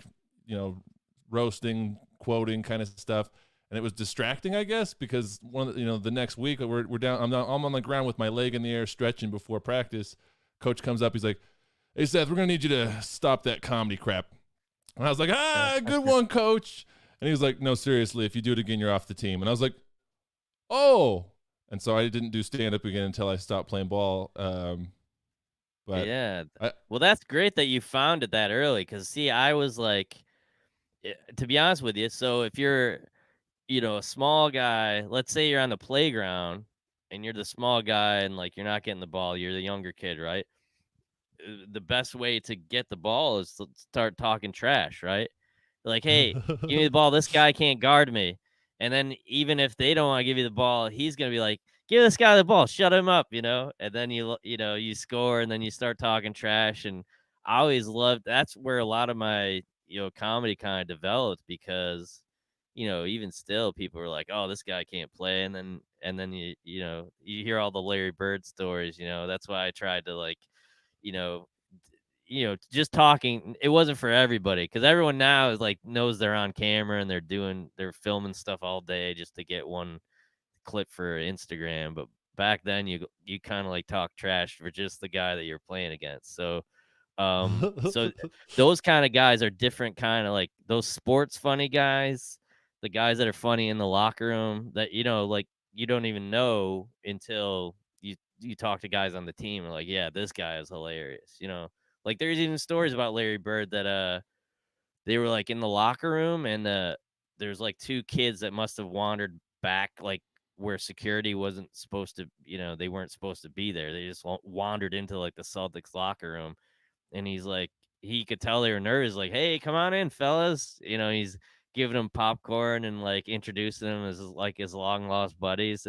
roasting, quoting kind of stuff. And it was distracting, I guess, because the next week we're down. I'm on the ground with my leg in the air, stretching before practice. Coach comes up, he's like, "Hey Seth, we're gonna need you to stop that comedy crap." And I was like, "Good one, coach." And he was like, "No, seriously, if you do it again, you're off the team." And I was like, "Oh." And so I didn't do stand up again until I stopped playing ball. But yeah. I, Well, that's great that you found it that early. Because see, I was like, to be honest with you. So if you're a small guy, let's say you're on the playground and you're the small guy and like you're not getting the ball, you're the younger kid, right? The best way to get the ball is to start talking trash, right? Like, hey, give me the ball. This guy can't guard me. And then even if they don't want to give you the ball, he's gonna be like, give this guy the ball, shut him up, And then you score, and then you start talking trash. And I always loved that's where a lot of my comedy kind of developed because even still people were like, oh, this guy can't play, and then you hear all the Larry Bird stories. That's why I tried to like you know just talking. It wasn't for everybody because everyone now is like knows they're on camera and they're filming stuff all day just to get one clip for Instagram. But back then you kind of like talk trash for just the guy that you're playing against. So those kind of guys are different, kind of like those sports funny guys, the guys that are funny in the locker room that like you don't even know until you talk to guys on the team and like, yeah, this guy is hilarious. Like there's even stories about Larry Bird that they were like in the locker room and there's like two kids that must have wandered back like where security wasn't supposed to, they weren't supposed to be there. They just wandered into like the Celtics locker room, and he's like, he could tell they were nervous, like, hey, come on in, fellas. He's giving them popcorn and like introducing them as like his long lost buddies.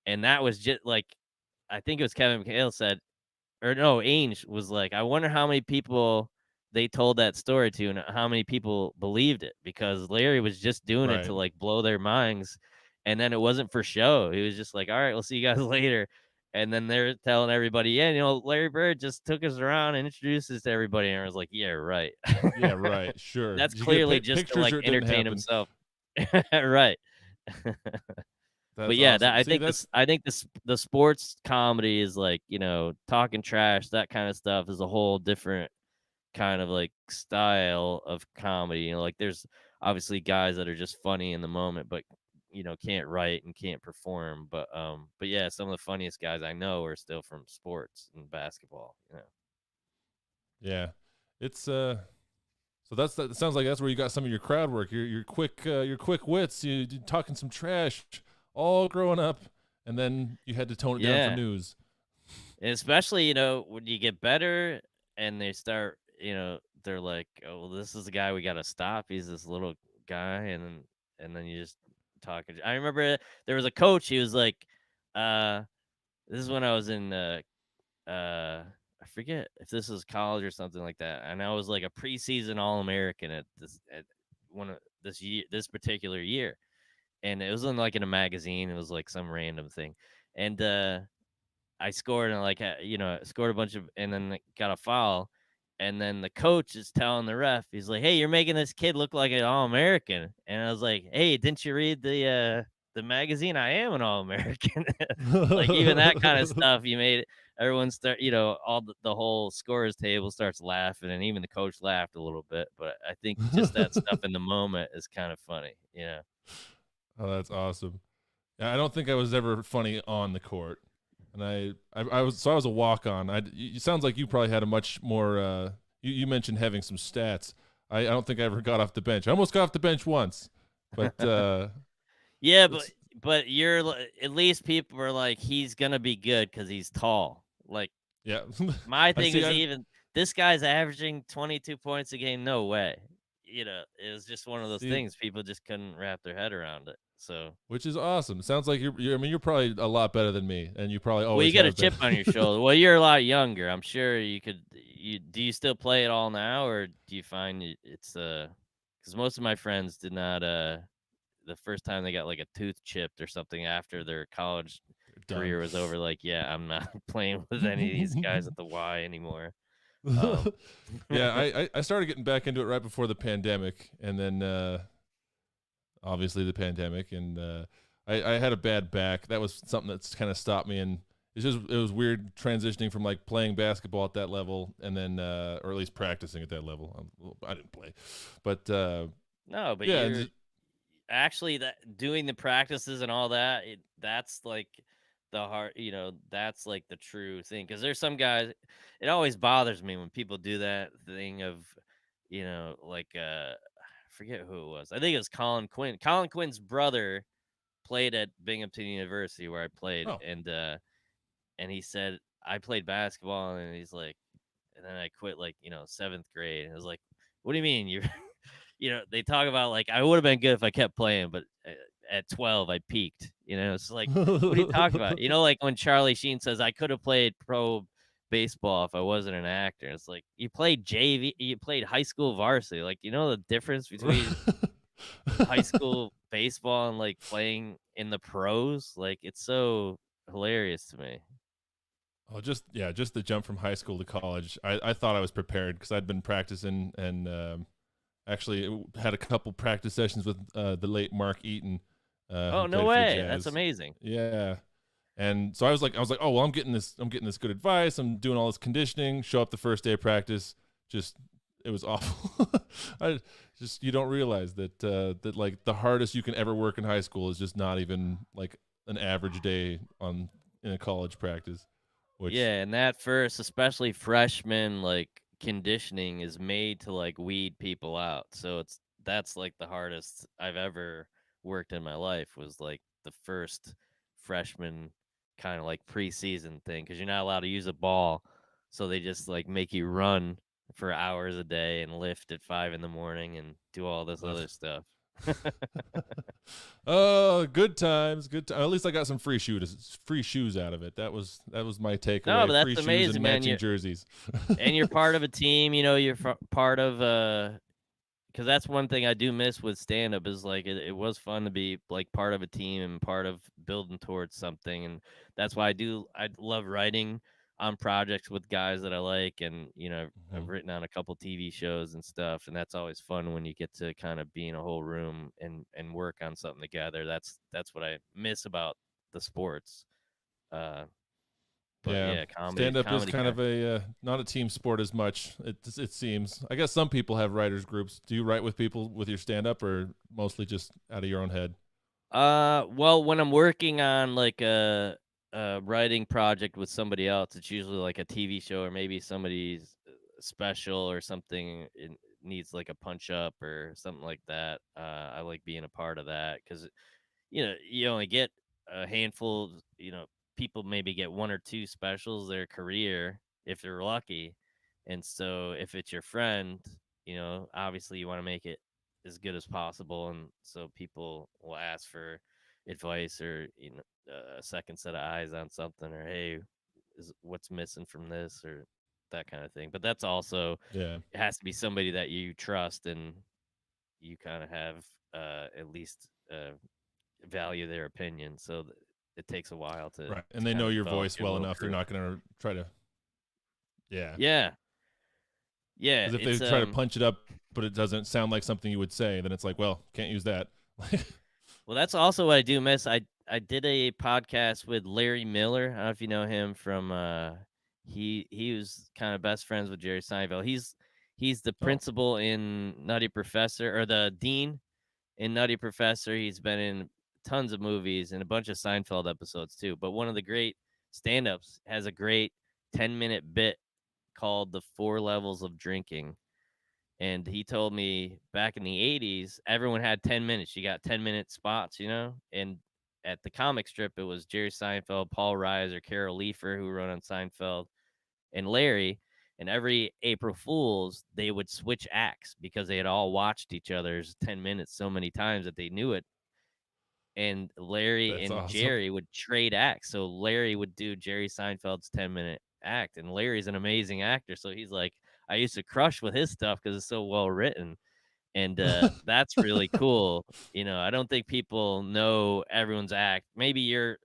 And that was just like, I think it was Kevin McHale said, or no, Ainge was like, I wonder how many people they told that story to and how many people believed it, because Larry was just doing it right. to like blow their minds. And then it wasn't for show. He was just like, all right, we'll see you guys later. And then they're telling everybody, yeah, Larry Bird just took us around and introduced us to everybody. And I was like, yeah, right. Yeah, right. Sure. That's Did you get clearly just to pictures like or it didn't entertain happen? himself. Right. But That's yeah, awesome. See, I think this the sports comedy is like, talking trash, that kind of stuff is a whole different kind of like style of comedy. You know, like there's obviously guys that are just funny in the moment, but can't write and can't perform. But yeah, some of the funniest guys I know are still from sports and basketball. Yeah, it's So that sounds like that's where you got some of your crowd work. Your quick wits. You talking some trash all growing up, and then you had to tone it down for Yeah. news. And especially, when you get better and they start, they're like, "Oh, well, this is the guy we got to stop. He's this little guy." And then you just talk. I remember there was a coach. He was like, this is when I was in, I forget if this was college or something like that. And I was like a preseason All-American at one of this particular year. And it was in a magazine. It was like some random thing. And, I scored and scored a bunch of, and then got a foul. And then the coach is telling the ref, he's like, "Hey, you're making this kid look like an All-American." And I was like, "Hey, didn't you read the magazine? I am an All-American." Like even that kind of stuff, you made it. Everyone start, all the whole scorers table starts laughing, and even the coach laughed a little bit. But I think just that stuff in the moment is kind of funny. Oh, that's awesome. Yeah, I don't think I was ever funny on the court, and I was a walk on. It sounds like you probably had a much more. You mentioned having some stats. I don't think I ever got off the bench. I almost got off the bench once, but Yeah, but it's but at least people are like, he's gonna be good because he's tall. Like yeah. my I thing see. is, even this guy's averaging 22 points a game. No way. It was just one of those See, things. People just couldn't wrap their head around it. So, which is awesome. It sounds like I mean, you're probably a lot better than me, and you probably well, you always got a have been. chip on your shoulder. Well, you're a lot younger. I'm sure you could. Do you still play it all now, or do you find it's because most of my friends did not the first time they got like a tooth chipped or something after their college Done. career was over, like, yeah, I'm not playing with any of these guys at the Y anymore. Um, Yeah, I started getting back into it right before the pandemic, and then obviously the pandemic, and I had a bad back. That was something that's kind of stopped me, and it was weird transitioning from like playing basketball at that level, and then or at least practicing at that level. I didn't play, but no, but yeah, you're actually that doing the practices and all that. That's like the heart, that's like the true thing. Because there's some guys, it always bothers me when people do that thing of, like I forget who it was. I think it was Colin Quinn. Colin Quinn's brother played at Binghamton University where I played, oh. and he said I played basketball, and he's like, and then I quit like seventh grade. And I was like, what do you mean you're they talk about like I would have been good if I kept playing, but at 12 I peaked. It's like, what are you talking about? Like when Charlie Sheen says I could have played pro baseball if I wasn't an actor. It's like you played JV, you played high school varsity. Like the difference between high school baseball and like playing in the pros. Like it's so hilarious to me. Oh, just the jump from high school to college. I thought I was prepared because I'd been practicing and actually had a couple practice sessions with the late Mark Eaton, Oh, who no played for the way. That's Jazz. amazing. Yeah, and so I was like, oh well, I'm getting this good advice. I'm doing all this conditioning. Show up the first day of practice, just it was awful. I just you don't realize that like the hardest you can ever work in high school is just not even like an average day in a college practice, which Yeah, and that first, especially freshman, like conditioning is made to like weed people out. So that's like the hardest I've ever worked in my life was like the first freshman kind of like preseason thing because you're not allowed to use a ball. So they just like make you run for hours a day and lift at 5 in the morning and do all this ugh. other stuff. Oh, good times, good time. At least I got some free shoes out of it. That was my No, takeaway. but Free that's shoes and amazing, man. matching jerseys. You're part of a team, you're part of because that's one thing I do miss with stand up is like it was fun to be like part of a team and part of building towards something. And that's why I love writing on projects with guys that I like. And, I've Mhm. written on a couple TV shows and stuff. And that's always fun when you get to kind of be in a whole room and work on something together. That's what I miss about the sports. Uh, But Yeah, yeah, stand up is comedy kind kind. of a not a team sport as much. It seems. I guess some people have writers groups. Do you write with people with your stand up, or mostly just out of your own head? Well, when I'm working on like a writing project with somebody else, it's usually like a TV show or maybe somebody's special or something. It needs like a punch up or something like that. I like being a part of that because you only get a handful. People maybe get one or two specials their career if they're lucky, and so if it's your friend, obviously you want to make it as good as possible, and so people will ask for advice or a second set of eyes on something or hey, is what's missing from this or that kind of thing. But that's also Yeah. it has to be somebody that you trust and you kind of have at least value their opinion. So it takes a while to Right. And they kind know of your develop voice your well little enough. They're crew. not going to try to. Yeah. Yeah, yeah. Because if they It's try to punch it up, but it doesn't sound like something you would say, then it's like, well, can't use that. well, that's also what I do miss. I did a podcast with Larry Miller. I don't know if you know him from he was kind of best friends with Jerry Seinfeld. He's the Oh, principal in Nutty Professor or the dean in Nutty Professor. He's been in tons of movies and a bunch of Seinfeld episodes too. But one of the great stand-ups has a great 10-minute bit called The Four Levels of Drinking. And he told me back in the 80s, everyone had 10 minutes. You got 10-minute spots, And at the comic strip, it was Jerry Seinfeld, Paul Reiser, Carol Leifer, who wrote on Seinfeld, and Larry. And every April Fool's, they would switch acts because they had all watched each other's 10 minutes so many times that they knew it. And Larry that's and awesome. Jerry would trade acts. So Larry would do Jerry Seinfeld's 10-minute act. And Larry's an amazing actor. So he's like, I used to crush with his stuff because it's so well written. And that's really cool. I don't think people know everyone's act. Maybe your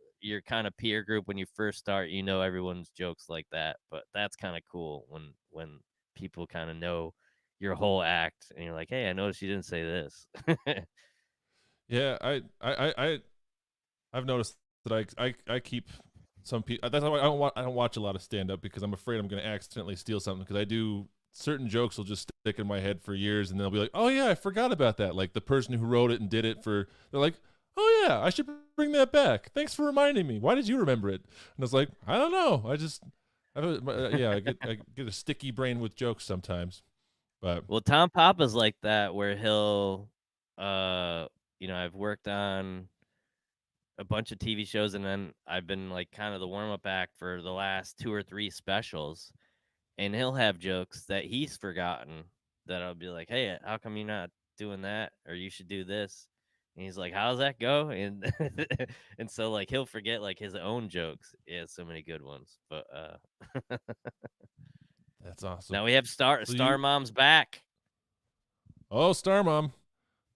kind of peer group when you first start, everyone's jokes like that. But that's kind of cool when people kind of know your whole act and you're like, hey, I noticed you didn't say this. Yeah, I've noticed that I keep some people. That's why I don't watch a lot of stand up because I'm afraid I'm going to accidentally steal something because I do certain jokes will just stick in my head for years and they'll be like, oh yeah, I forgot about that. Like the person who wrote it and did it for, they're like, oh yeah, I should bring that back. Thanks for reminding me. Why did you remember it? And it's like, I don't know. Yeah, I get a sticky brain with jokes sometimes, but Well, Tom Papa's like that where he'll I've worked on a bunch of TV shows and then I've been like kind of the warm-up act for the last two or three specials and he'll have jokes that he's forgotten that I'll be like, "Hey, how come you're not doing that or you should do this?" And he's like, "How does that go?" And and so like he'll forget like his own jokes. He has so many good ones. But that's awesome. now we have So Star Mom's back. oh, Star Mom,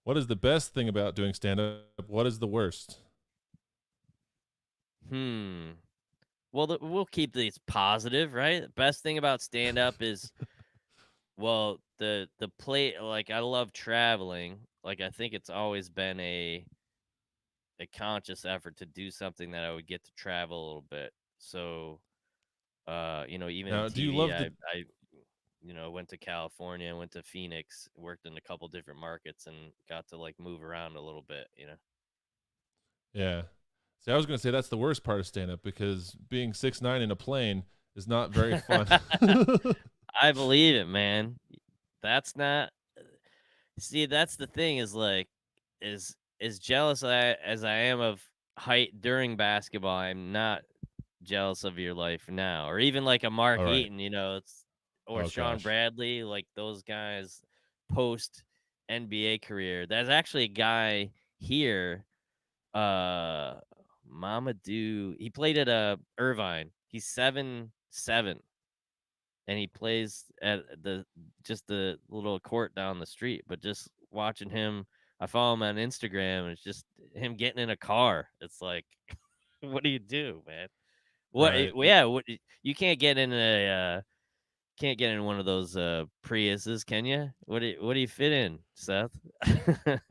what is the best thing about doing stand up? What is the worst? Hmm. Well, we'll keep these positive, right? The best thing about stand up is, well, the play. Like I love traveling. Like I think it's always been a conscious effort to do something that I would get to travel a little bit. So, even in Now, do you TV, love I went to California, went to Phoenix, worked in a couple different markets, and got to like move around a little bit. yeah. See, I was going to say that's the worst part of stand up because being 6'9" in a plane is not very fun. I believe it, man. That's not. See, that's the thing. Is like, as jealous as I am of height during basketball, I'm not jealous of your life now, or even like a Mark All right. Eaton, or Oh, Sean gosh. Bradley, like those guys post NBA career. There's actually a guy here, uh, Mamadou. He played at Irvine. He's 7'7", and he plays at the little court down the street. But just watching him, I follow him on Instagram, and it's just him getting in a car. It's like, what do you do, man? Right. Yeah, you can't get in one of those Priuses, can you? What do you fit in, Seth?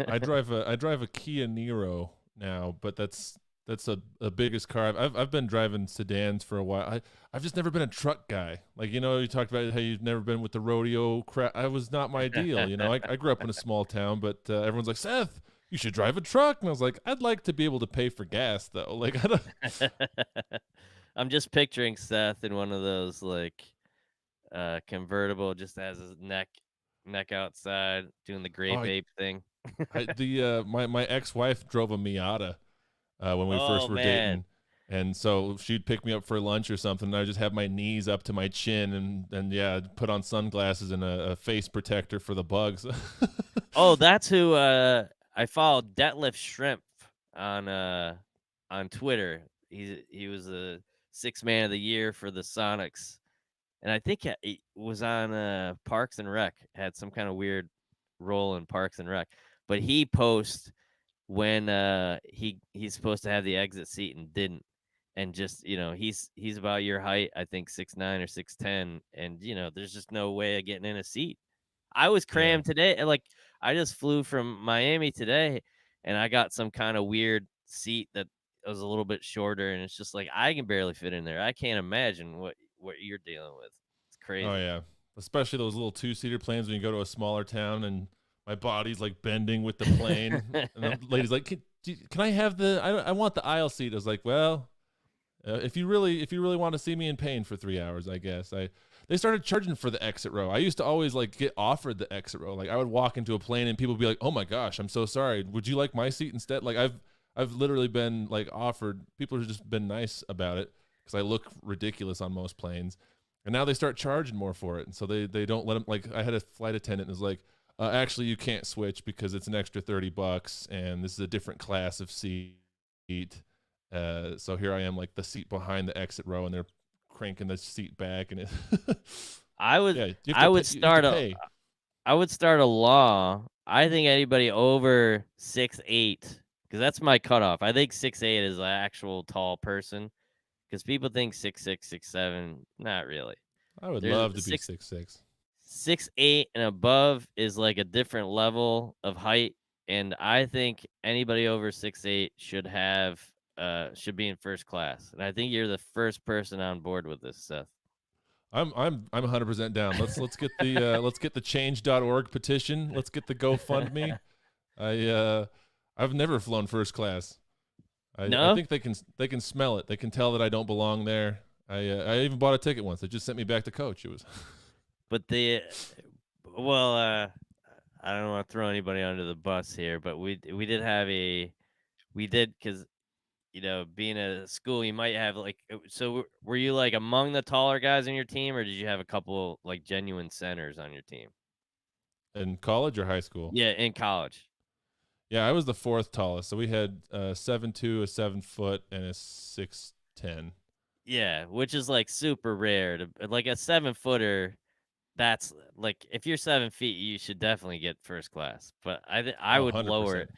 I drive a Kia Niro now, but that's that's a biggest car. I've been driving sedans for a while. I've just never been a truck guy. Like, you talked about how you've never been with the rodeo crap. I was not my deal. I grew up in a small town, but everyone's like, Seth, you should drive a truck. And I was like, I'd like to be able to pay for gas though. Like, I don't. I'm just picturing Seth in one of those like convertible, just has his neck outside doing the Oh, grape ape thing. my ex-wife drove a Miata when we Oh first were man. dating. And so she'd pick me up for lunch or something, and I just have my knees up to my chin, and yeah, put on sunglasses and a face protector for the bugs. Oh, that's who I followed, Detlef Shrimp on Twitter. He was a sixth man of the year for the Sonics. And I think he was on Parks and Rec, had some kind of weird role in Parks and Rec. But he posts when he's supposed to have the exit seat and didn't. And just, he's about your height, I think 6'9" or 6'10", and there's just no way of getting in a seat. I was Yeah. crammed today. Like, I just flew from Miami today, and I got some kind of weird seat that was a little bit shorter, and it's just like I can barely fit in there. I can't imagine what you're dealing with. It's Oh crazy. yeah. Especially those little two-seater planes when you go to a smaller town and my body's like bending with the plane, and the lady's like, "Can I have I want the aisle seat?" I was like, "Well, if you really want to see me in pain for 3 hours, I guess." They started charging for the exit row. I used to always like get offered the exit row. Like I would walk into a plane and people would be like, "Oh my gosh, I'm so sorry. Would you like my seat instead?" Like I've literally been like offered. People have just been nice about it because I look ridiculous on most planes. And now they start charging more for it, and so they don't let them. Like I had a flight attendant and was like, "Actually, you can't switch because it's an extra $30, and this is a different class of seat." So here I am, like the seat behind the exit row, and they're cranking the seat back, and it. I would Yeah, you have I to pay. would You have to start a pay. I would start a law. I think anybody over 6'8", because that's my cutoff. I think 6'8" is an actual tall person, because people think 6'6", 6'7". Not really. I would There's love to be 6'6". 6'8" and above is like a different level of height, and I think anybody over 6'8" should be in first class. And I think you're the first person on board with this, Seth. I'm 100% down. Let's get the change.org petition. Let's get the GoFundMe. I've never flown first class. I No, think they can smell it. They can tell that I don't belong there. I even bought a ticket once. They just sent me back to coach. It was but well, I don't want to throw anybody under the bus here, but we did, because being at a school, you might have like, so were you like among the taller guys on your team, or did you have a couple like genuine centers on your team? in college or high school. Yeah, in college. Yeah, I was the fourth tallest. So we had 7'2", a 7 foot, and a 6'10". Yeah, which is like super rare to like a 7-footer. That's like, if you're 7 feet, you should definitely get first class. But I Oh, would lower 100%. it.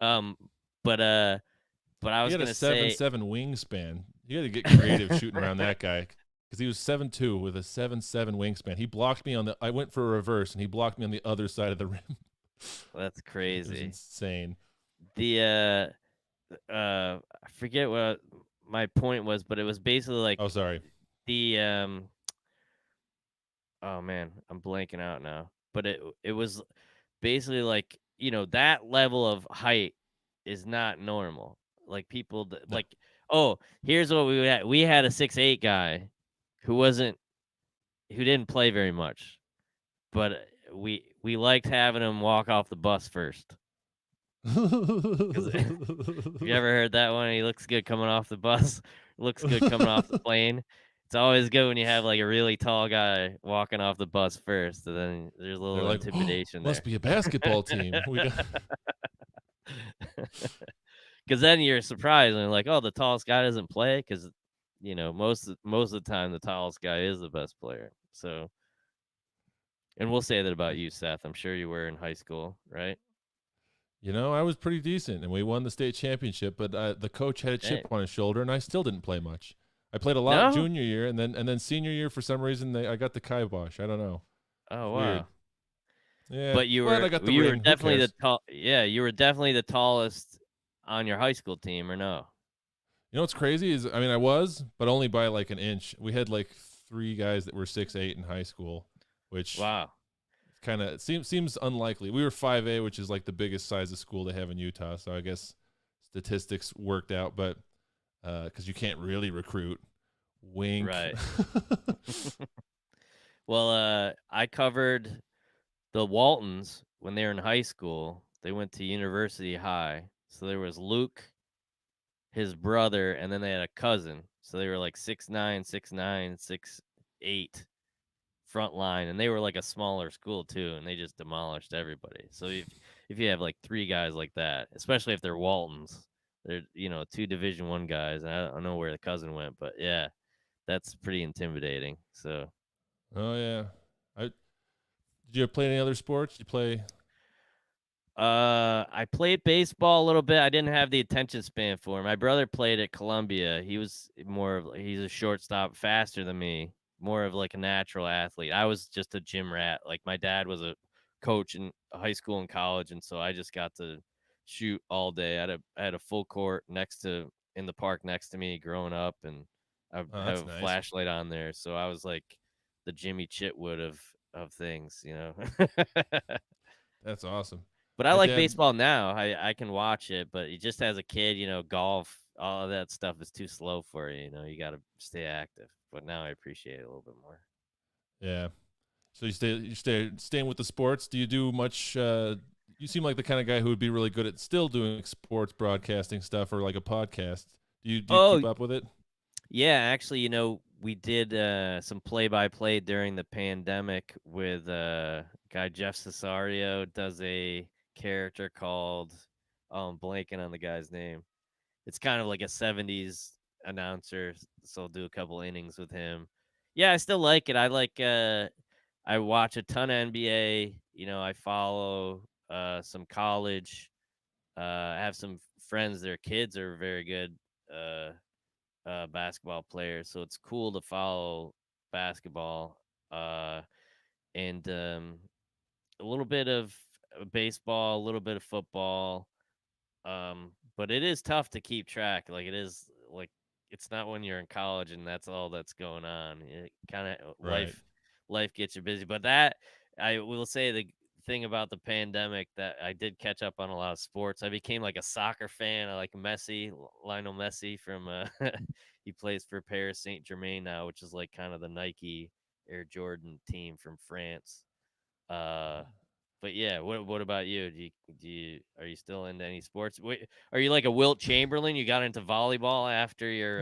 Um, but I He was had a gonna seven say seven wingspan. You got to get creative shooting around that guy because he was 7'2" with a 7'7" wingspan. He blocked me on the. I went for a reverse, and he blocked me on the other side of the rim. that's It was crazy. insane. The I forget what my point was, but it was basically like Oh, sorry. the oh man, I'm blanking out now. But it was basically like, that level of height is not normal. Like people No. like, oh, here's what we had. We had a 6'8" guy who wasn't who didn't play very much, but we liked having him walk off the bus first. Because have you ever heard that one? He looks good coming off the bus, looks good coming off the plane. It's always good when you have like a really tall guy walking off the bus first, and then there's a They're little like, oh, intimidation must there. be a basketball team. We got. Because then you're surprised and like, oh, the tallest guy doesn't play, because most of the time the tallest guy is the best player. So, and we'll say that about you, Seth. I'm sure you were in high school, right? I was pretty decent, and we won the state championship. But the coach had a Hey, chip on his shoulder, and I still didn't play much. I played a lot no? junior year, and then senior year for some reason I got the kibosh. I don't know. Oh It's wow. weird. Yeah, But you but I were got the you were ring. Who definitely the cares? tall. Yeah, you were definitely the tallest on your high school team, or no? You know what's crazy is, I mean, I was, but only by like an inch. We had like 3 guys that were 6'8" in high school, which Wow. kind of seems unlikely. We were 5A, which is like the biggest size of school they have in Utah. So I guess statistics worked out, but because you can't really recruit. Wink. Right. Well, I covered the Waltons when they were in high school. They went to University High. So there was Luke, his brother, and then they had a cousin. So they were like 6'9", 6'9", 6'8" front line, and they were like a smaller school too, and they just demolished everybody. So if you have like 3 guys like that, especially if they're Waltons, they're 2 Division I guys, and I don't know where the cousin went, but yeah, that's pretty intimidating. So Oh yeah. Did you play any other sports? Did you play? I played baseball a little bit. I didn't have the attention span for it. My brother played at Columbia. He's a shortstop, faster than me, more of like a natural athlete. I was just a gym rat. Like my dad was a coach in high school and college, and so I just got to shoot all day. I had a full court in the park next to me growing up, and I Oh, have that's a nice. flashlight on there. So I was like the Jimmy Chitwood of things. That's awesome. But I My like dad. baseball now. I can watch it, but just as a kid, golf, all of that stuff is too slow for you. You got to stay active. But now I appreciate it a little bit more. Yeah. So staying with the sports. Do you do much? You seem like the kind of guy who would be really good at still doing sports broadcasting stuff or like a podcast. Do you Oh, keep up with it? yeah, actually, we did some play-by-play during the pandemic with guy Jeff Cesario does a character called I'm blanking on the guy's name. It's kind of like a 70s announcer, so I'll do a couple innings with him. Yeah, I still like it. I watch a ton of NBA. I follow some college. I have some friends, their kids are very good uh, basketball players, so it's cool to follow basketball. And A little bit of baseball, a little bit of football. But it is tough to keep track. Like it is like it's not when you're in college and that's all that's going on. It kind of Right. life gets you busy. But that I will say the thing about the pandemic that I did catch up on a lot of sports. I became like a soccer fan. I like Messi, Lionel Messi from he plays for Paris Saint-Germain now, which is like kind of the Nike Air Jordan team from France. Uh but yeah, what about you? Are you still into any sports? Wait, are you like a Wilt Chamberlain? You got into volleyball after your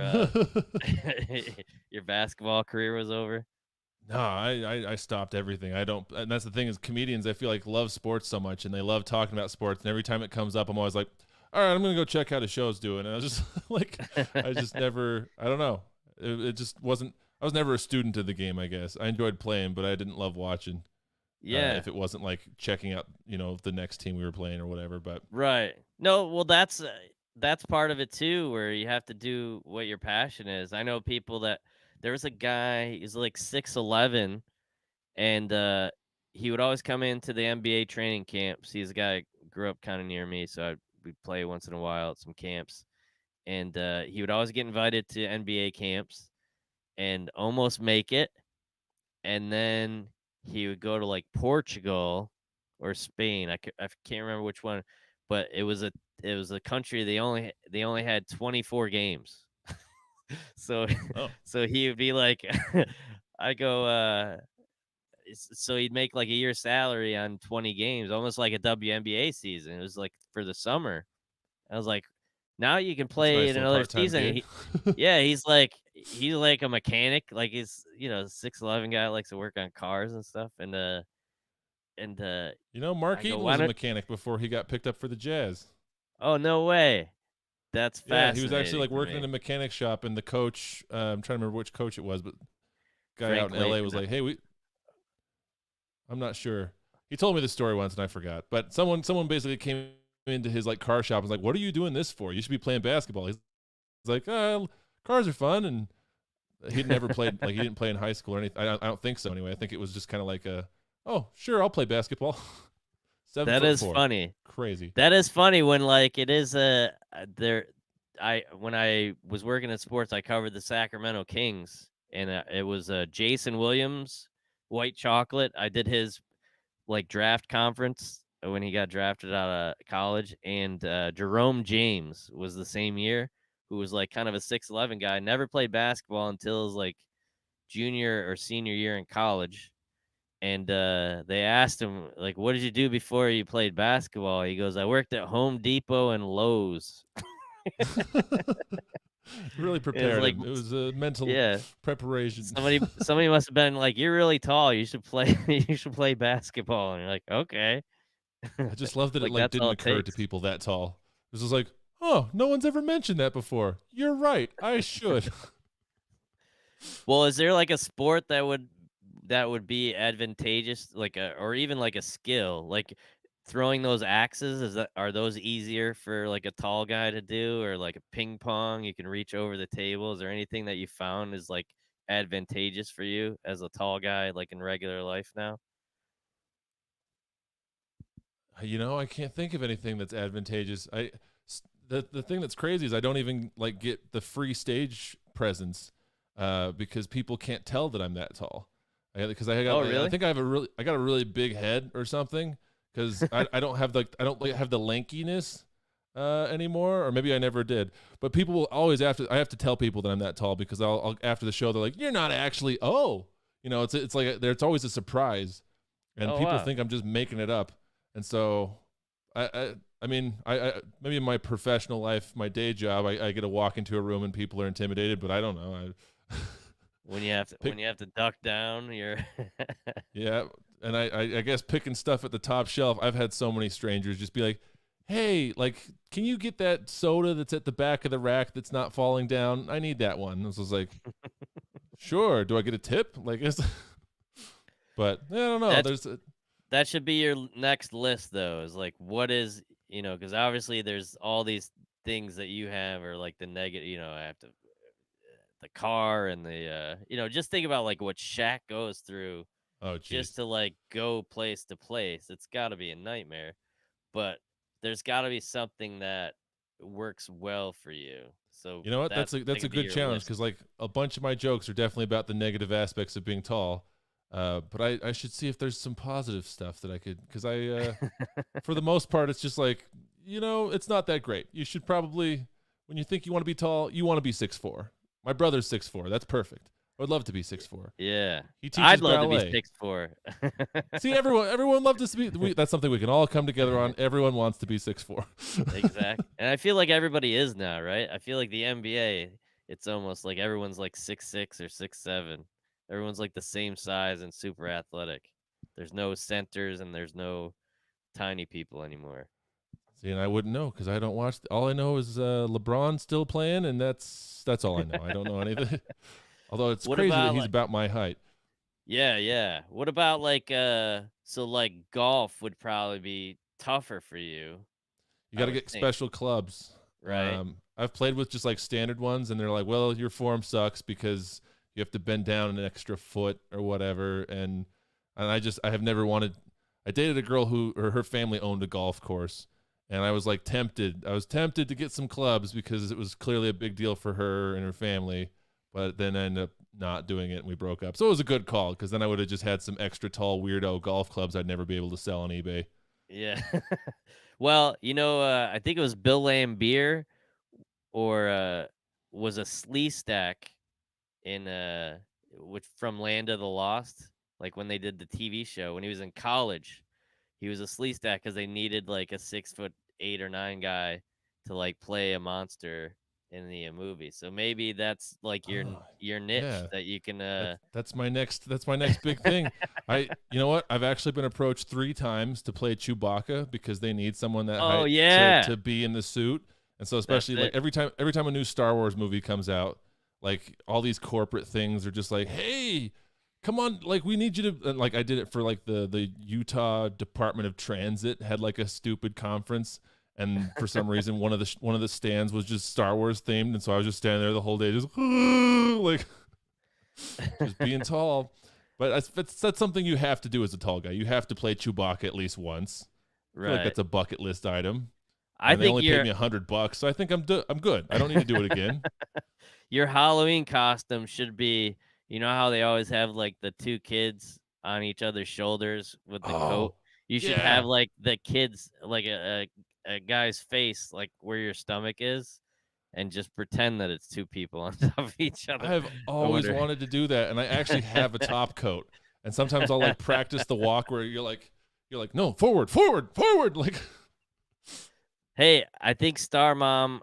your basketball career was over? No, I stopped everything. I don't, and that's the thing is comedians. I feel like love sports so much, and they love talking about sports. And every time it comes up, I'm always like, all right, I'm gonna go check how the show's doing. And I was just like, I just never. I don't know. It just wasn't. I was never a student of the game. I guess I enjoyed playing, but I didn't love watching. Yeah, If it wasn't like checking out, the next team we were playing or whatever. But right. No, well, that's part of it too, where you have to do what your passion is. I know people that there was a guy. He's like 6'11", and he would always come into the NBA training camps. He's a guy who grew up kind of near me, so we'd play once in a while at some camps. And he would always get invited to NBA camps and almost make it. And then he would go to like Portugal or Spain. I can't remember which one, but it was a country they only had 24 games. So oh, so he would be like I go so he'd make like a year's salary on 20 games, almost like a WNBA season. It was like for the summer. I was like, now you can that's a play nice in little another part-time season. gig. Yeah, he's like a mechanic. Like he's 6'11" guy likes to work on cars and stuff. And Mark I go, Eaton why was a don't? mechanic before he got picked up for the Jazz. Oh, no way. That's Yeah, he was actually fascinating like to working in me. a mechanic shop, and the coach, I'm trying to remember which coach it was, but guy out Frank in LA Layton. was like, "Hey, I'm not sure." He told me this story once, and I forgot. But someone basically came into his like car shop and was like, "What are you doing this for? You should be playing basketball." He's like, "Cars are fun," and he'd never played like he didn't play in high school or anything. I don't think so. Anyway, I think it was just kind of like "Oh, sure, I'll play basketball." Seven That foot is four, funny. crazy. That is funny when like it is there. when I was working in sports, I covered the Sacramento Kings, and it was Jason Williams, white chocolate. I did his like draft conference when he got drafted out of college, and Jerome James was the same year, who was like kind of a 6'11" guy, never played basketball until his like junior or senior year in college. And they asked him, like, what did you do before you played basketball? He goes, I worked at Home Depot and Lowe's. Really It was prepared like, him. It was a mental yeah, preparation. somebody must have been like, you're really tall. You should play, you should play basketball. And you're like, okay. I just love that it Like, like that's all didn't it occur to takes. people that tall. This is like, oh, no one's ever mentioned that before. You're right. I should. Well, is there like a sport that would be advantageous, like or even like a skill, like throwing those axes? Are those easier for like a tall guy to do, or like a ping pong? You can reach over the table. Is there anything that you found is like advantageous for you as a tall guy, like in regular life now? I can't think of anything that's advantageous. The thing that's crazy is I don't even like get the free stage presence because people can't tell that I'm that tall. Because I got Oh, like, I really? think I got a really big head or something because I don't have I don't like have the lankiness anymore, or maybe I never did. But people will always I have to tell people that I'm that tall because I'll after the show they're like, you're not actually. Oh, it's like it's always a surprise, and Oh, people wow. think I'm just making it up. And so I mean, I maybe in my professional life, my day job, I get to walk into a room and people are intimidated, but I don't know. When you have to Pick, when you have to duck down, you're yeah, and I guess picking stuff at the top shelf. I've had so many strangers just be like, "Hey, like, can you get that soda that's at the back of the rack that's not falling down? I need that one." And I was like, "Sure. Do I get a tip?" Like, but I don't know. that's that should be your next list, though, is like, what is, because obviously there's all these things that you have, or like the negative, I have to, the car and the, just think about like what Shaq goes through oh, just jeez. to like go place to place. It's got to be a nightmare, but there's got to be something that works well for you. So You know what? that That's a could be good your challenge list. because like a bunch of my jokes are definitely about the negative aspects of being tall. But I should see if there's some positive stuff that I could because for the most part it's just like it's not that great. You should probably when you think you want to be tall, you want to be 6'4". My brother's 6'4". That's perfect. I would love to be 6'4". Yeah. He teaches I'd love to be ballet. 6'4". See, everyone loves to be. That's something we can all come together on. Everyone wants to be 6'4". Exactly. And I feel like everybody is now, right? I feel like the NBA, it's almost like everyone's like 6'6" or 6'7". Everyone's like the same size and super athletic. There's no centers and there's no tiny people anymore. See, and I wouldn't know because I don't watch. All I know is LeBron still playing, and that's all I know. I don't know anything. Although it's What crazy that about he's like, about my height. yeah, yeah. What about like so like golf would probably be tougher for you, You I got to would get think, special clubs. right? I've played with just like standard ones, and they're like, "Well, your form sucks because you have to bend down an extra foot or whatever." And I have never wanted. I dated a girl who or her family owned a golf course, and I was like tempted. I was tempted to get some clubs because it was clearly a big deal for her and her family. But then I ended up not doing it, and we broke up. So it was a good call because then I would have just had some extra tall weirdo golf clubs I'd never be able to sell on eBay. Yeah. Well, I think it was Bill Lambier or was a slee stack in which from Land of the Lost, like when they did the TV show when he was in college. He was a slee stack because they needed like a 6'8" or 9" guy to like play a monster in the movie. So maybe that's like Oh, your niche yeah. that you can. That's my next big thing. You know what? I've actually been approached 3 times to play Chewbacca because they need someone that Oh height yeah, to be in the suit. And so that's especially like it. every time a new Star Wars movie comes out, like all these corporate things are just like, "Hey, come on, like we need you to," and like I did it for like the Utah Department of Transit had like a stupid conference, and for some reason one of the stands was just Star Wars themed, and so I was just standing there the whole day just like just being tall. But that's something you have to do as a tall guy. You have to play Chewbacca at least once. I feel like Right. that's a bucket list item. I and they think only paid me $100, so I think I'm good. I don't need to do it again. your Halloween costume should be, you know how they always have like the two kids on each other's shoulders with the coat? Oh, You should have yeah. like the kids, like a guy's face, like where your stomach is, and just pretend that it's two people on top of each other. I have I always wonder. wanted to do that, and I actually have a top coat. And sometimes I'll like practice the walk where you're like, no, forward, forward, forward. Like, Hey, I think Star Mom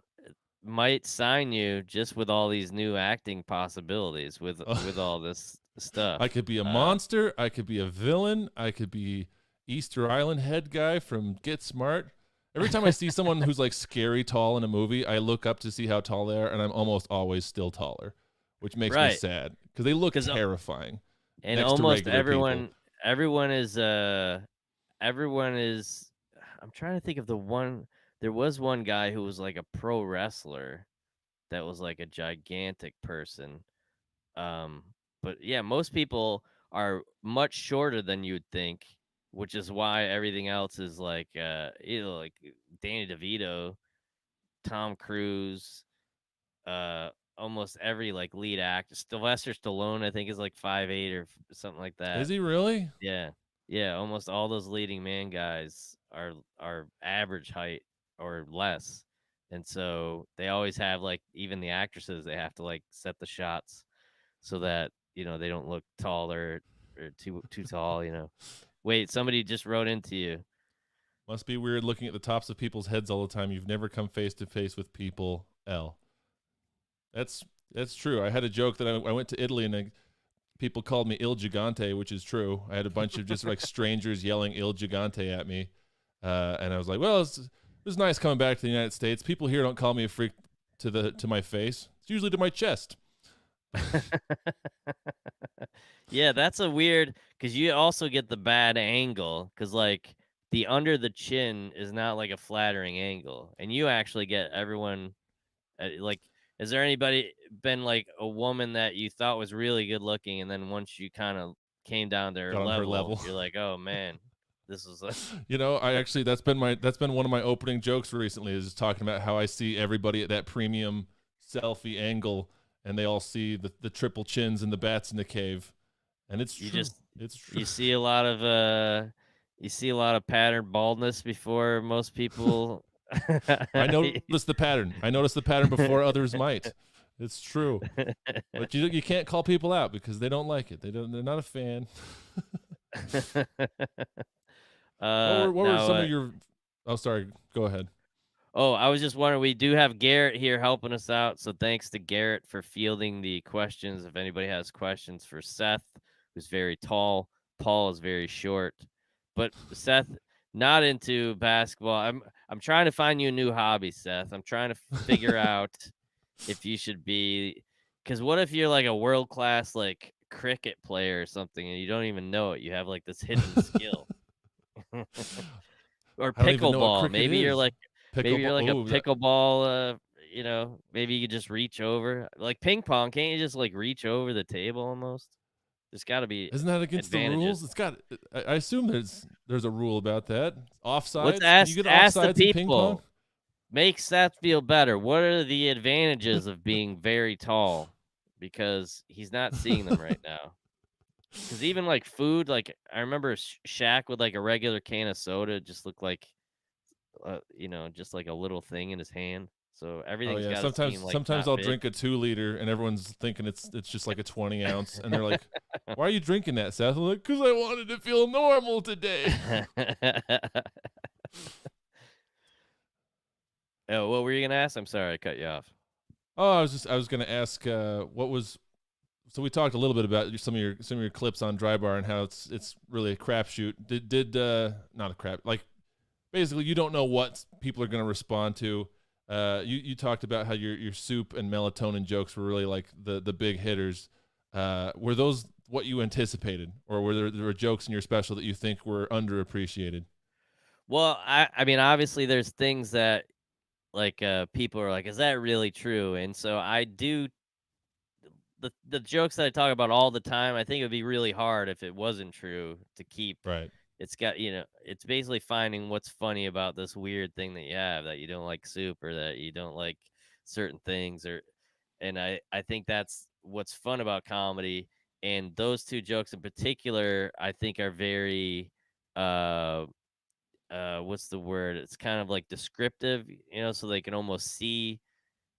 might sign you just with all these new acting possibilities with all this I stuff. could be a monster. I could be a villain. I could be Easter Island head guy from Get Smart. Every time I see someone who's like scary tall in a movie, I look up to see how tall they are, and I'm almost always still taller, which makes me Right. sad because they look 'Cause terrifying and next to almost regular people. everyone is everyone is I'm trying to think of the one. There was one guy who was like a pro wrestler that was like a gigantic person. Um, but yeah, most people are much shorter than you'd think, which is why everything else is like like Danny DeVito, Tom Cruise, uh almost every like lead actor. Sylvester Stallone, I think, is like 5'8" or something like Is that. he really? Yeah. Yeah, almost all those leading man guys are average height or less. And so they always have like even the actresses, they have to like set the shots so that, they don't look taller or too tall. Wait, somebody just wrote into you. Must be weird looking at the tops of people's heads all the time. You've never come face to face with people. L. That's true. I had a joke that I went to Italy and people called me Il Gigante, which is true. I had a bunch of just like strangers yelling Il Gigante at me, and I was like, "Well, it was nice coming back to the United States. People here don't call me a freak to my face. It's usually to my chest." Yeah, that's a weird because you also get the bad angle because like the under the chin is not like a flattering angle, and you actually get everyone like. Is there anybody been like a woman that you thought was really good looking, and then once you kind of came down to her Got on her level, level. you're like, oh man, this is a I actually that's been one of my opening jokes recently is talking about how I see everybody at that premium selfie angle, and they all see the triple chins and the bats in the cave, and it's you true. just It's true. you see a lot of pattern baldness before most people. I noticed the pattern. I noticed the pattern before others might. It's true. But you can't call people out because they don't like it. They're not a fan. What were Now, some of your? Oh, sorry. Go ahead. oh, I was just wondering, we do have Garrett here helping us out, so thanks to Garrett for fielding the questions. If anybody has questions for Seth, who's very tall, Paul is very short, but Seth not into basketball. I'm trying to find you a new hobby, Seth. I'm trying to figure out if you should be, because what if you're like a world class like cricket player or something and you don't even know it? You have like this hidden skill. Or I don't even know what pickleball. cricket is. Maybe Pickleball. you're like a Oh, pickleball. Maybe you could just reach over like ping pong. Can't you just like reach over the table almost? There's got to be isn't that against the advantages. rules? It's got. I assume there's a rule about that. Let's Offsides. Can you ask get ask the offsides in ping pong? people. Make Seth feel better. What are the advantages of being very tall? Because he's not seeing them right now. Because even like food, like I remember Shaq with like a regular can of soda just looked like just like a little thing in his hand. So Oh everything's yeah. got to seem like Sometimes not I'll big. drink a 2 liter, and everyone's thinking it's just like a 20 ounce, and they're like, "Why are you drinking that, Seth?" I'm like, "Cause I wanted to feel normal today." Oh, what were you gonna ask? I'm sorry, I cut you off. Oh, I was gonna ask what was. So we talked a little bit about some of your clips on Dry Bar and how it's really a crapshoot. Did not a crap, like basically you don't know what people are going to respond to. You talked about how your soup and melatonin jokes were really like the big hitters. Were those what you anticipated, or there were jokes in your special that you think were underappreciated? Well, I mean, obviously, there's things that like people are like, is that really true? And so I do the jokes that I talk about all the time. I think it would be really hard if it wasn't true to keep Right. it's got, it's basically finding what's funny about this weird thing that you have, that you don't like soup or that you don't like certain things, or and I think that's what's fun about comedy. And those two jokes in particular, I think, are very uh what's the word? It's kind of like descriptive, so they can almost see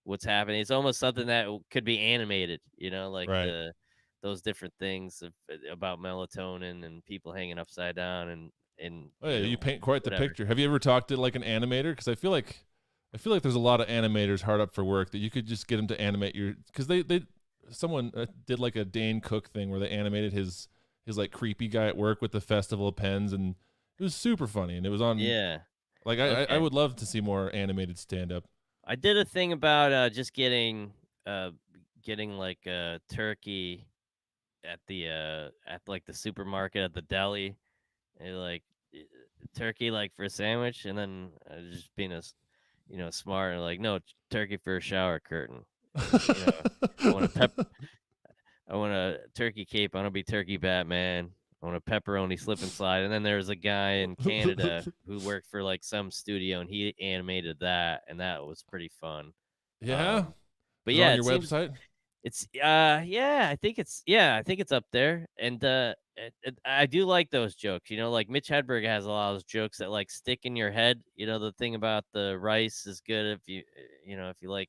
what's happening. It's almost something that could be animated, like Right. those different things about melatonin and people hanging upside down and Oh yeah, you paint quite the whatever. picture. Have you ever talked to like an animator? Because I feel like there's a lot of animators hard up for work that you could just get them to animate your. Because someone did like a Dane Cook thing where they animated his like creepy guy at work with the Festival of Pens, and it was super funny. And it was on Yeah. like I Okay. would love to see more animated stand up. I did a thing about just uh getting like a turkey at like the supermarket at the deli, and like turkey like for a sandwich, and then just being smart, and like, no, turkey for a shower curtain. I want a I want a turkey cape. I want to be turkey Batman. I want a pepperoni slip and slide. And then there was a guy in Canada who worked for like some studio, and he animated that, and that was pretty fun. Yeah, Um, but is it on yeah, your website? I think it's up there, and I do like those jokes. Like Mitch Hedberg has a lot of those jokes that like stick in your head. The thing about the rice is good if if you like,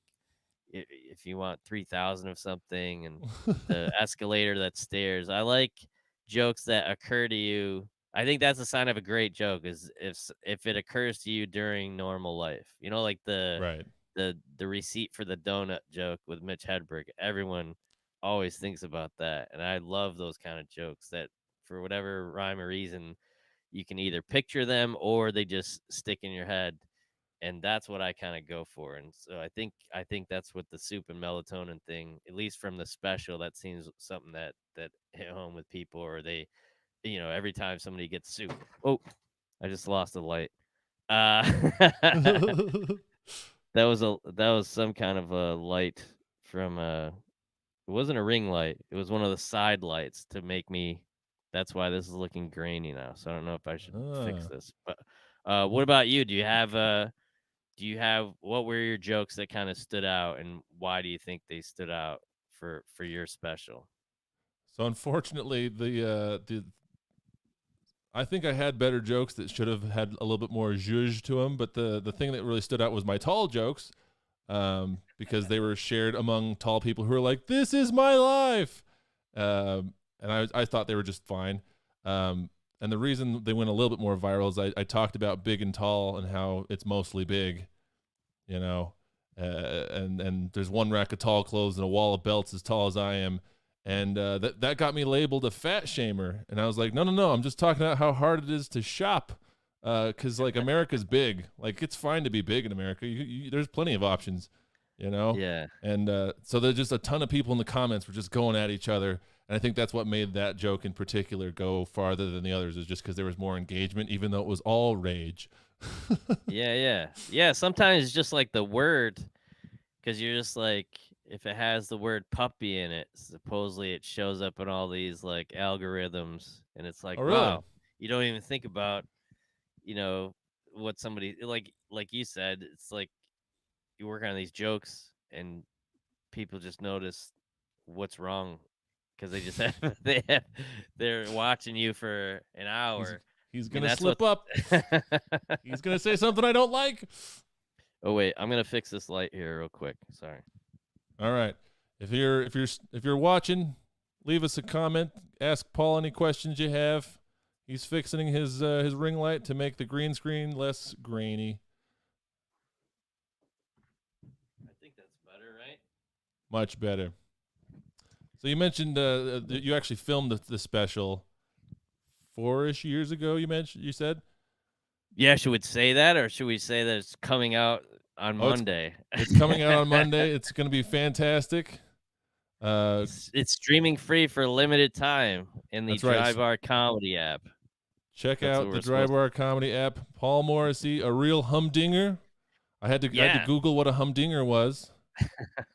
if you want 3,000 of something, and the escalator that stairs. I like jokes that occur to you. I think that's a sign of a great joke, is if it occurs to you during normal life. Like Right. the receipt for the donut joke with Mitch Hedberg. Everyone always thinks about that, and I love those kind of jokes that, for whatever rhyme or reason, you can either picture them or they just stick in your head, and that's what I kind of go for. And so I think that's what the soup and melatonin thing, at least from the special, that seems something that hit home with people, or they, every time somebody gets soup. Oh, I just lost a light. Uh, that was some kind of a light from it wasn't a ring light. It was one of the side lights to make me. That's why this is looking grainy now. So I don't know if I should fix Ah. this. But what about you? Do you have what were your jokes that kind of stood out, and why do you think they stood out for your special? So unfortunately, the I think I had better jokes that should have had a little bit more zhuzh to them, but the thing that really stood out was my tall jokes, because they were shared among tall people who were like, "This is my life," and I thought they were just fine. And the reason they went a little bit more viral is I talked about big and tall and how it's mostly big, you know, and there's one rack of tall clothes and a wall of belts as tall as I am, and that got me labeled a fat shamer, and I was like, no, I'm just talking about how hard it is to shop, because like America's big, like it's fine to be big in America. There's plenty of options, you know, Yeah. and so there's just a ton of people in the comments were just going at each other. And I think that's what made that joke in particular go farther than the others, is just because there was more engagement, even though it was all rage. Yeah, yeah. Yeah, sometimes it's just like the word, because you're just like, if it has the word puppy in it, supposedly it shows up in all these like algorithms, and it's like, Oh, really? wow, you don't even think about, you know, what somebody, like you said, it's like you work on these jokes, and people just notice what's wrong, because they just have they're watching you for an He's hour. he's I mean, gonna that's what. slip up. He's gonna say something I don't like. Oh wait, I'm gonna fix this light here real quick. Sorry. All right. If you're watching, leave us a comment. Ask Paul any questions you have. He's fixing his ring light to make the green screen less grainy. I think that's better, right? Much better. So you mentioned that you actually filmed the special 4-ish years ago. You said. Yeah, should we say that, or should we say that it's coming out on Oh, it's Monday? it's coming out on Monday. It's gonna be fantastic. It's streaming free for a limited time in the That's right. Dry Bar Comedy app. Check That's what out the we're Dry supposed to. Bar Comedy app. Paul Morrissey, a real humdinger. I had to Yeah, Google what a humdinger was,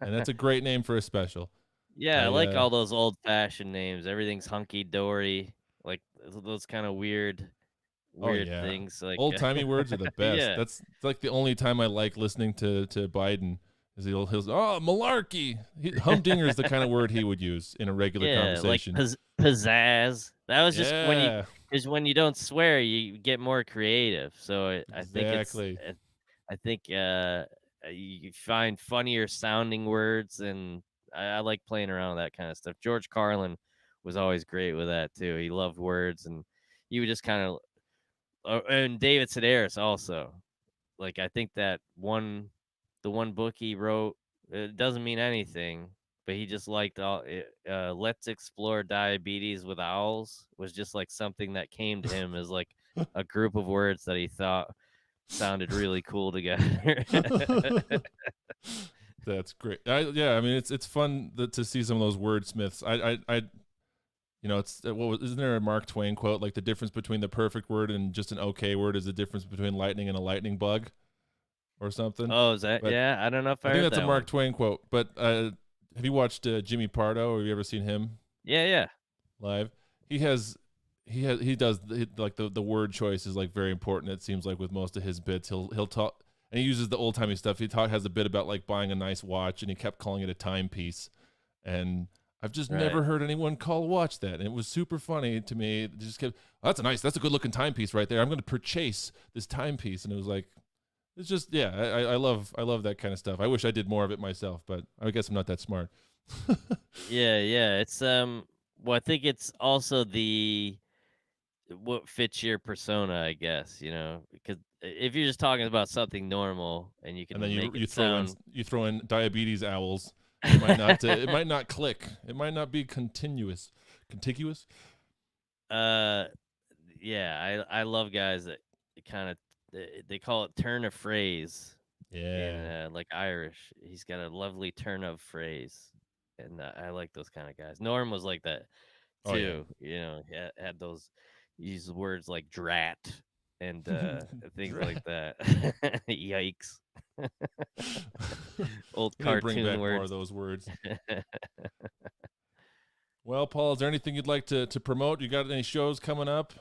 and that's a great name for a special. yeah, I I like all those old fashioned names. Everything's hunky dory, like those kind of weird. Oh weird yeah. things like Old-timey words are the best. yeah. That's it's like the only time I like listening to Biden is he'll oh, malarkey. Humdinger is the kind of word he would use in a regular Yeah, like conversation. pizzazz. That was just when you Yeah, because when you don't swear, you get more creative. So I think it's exactly. I think you find funnier sounding words, and I like playing around with that kind of stuff. George Carlin was always great with that too. He loved words, and you would just kind of and David Sedaris also. Like I think that the one book he wrote, it doesn't mean anything, but he just liked all it, Let's Explore Diabetes with Owls was just like something that came to him as like a group of words that he thought sounded really cool together. That's great. Yeah, I mean it's fun to see some of those wordsmiths. It's isn't there a Mark Twain quote like the difference between the perfect word and just an okay word is the difference between lightning and a lightning bug or something. Oh, is that But yeah? I don't know if I I think heard that's a that Mark one. Twain quote. But have you watched Jimmy Pardo or have you ever seen him Yeah, yeah. live? He does like the word choice is like very important. It seems like with most of his bits, he'll talk and he uses the old timey stuff. Has a bit about like buying a nice watch and he kept calling it a timepiece. And I've just Right. never heard anyone call a watch that. And it was super funny to me. It just kept, oh, that's a good looking timepiece right there. I'm going to purchase this timepiece. And it was like, it's just, yeah, I love that kind of stuff. I wish I did more of it myself, but I guess I'm not that smart. Yeah, yeah. It's well, I think it's also the what fits your persona, I guess, because if you're just talking about something normal and you And then can make you it throw sound in diabetes owls. It might not click. It might not be contiguous. uh yeah, I love guys that kind of they call it turn of phrase in Yeah. like Irish. He's got a lovely turn of phrase, and I like those kind of guys. Norm was like that Oh yeah. too. Had those use words like drat and things like Drat. that. Yikes. Old We need to bring cartoon back more of words. those words. Well, Paul, is there anything you'd like to promote? You got any shows coming up?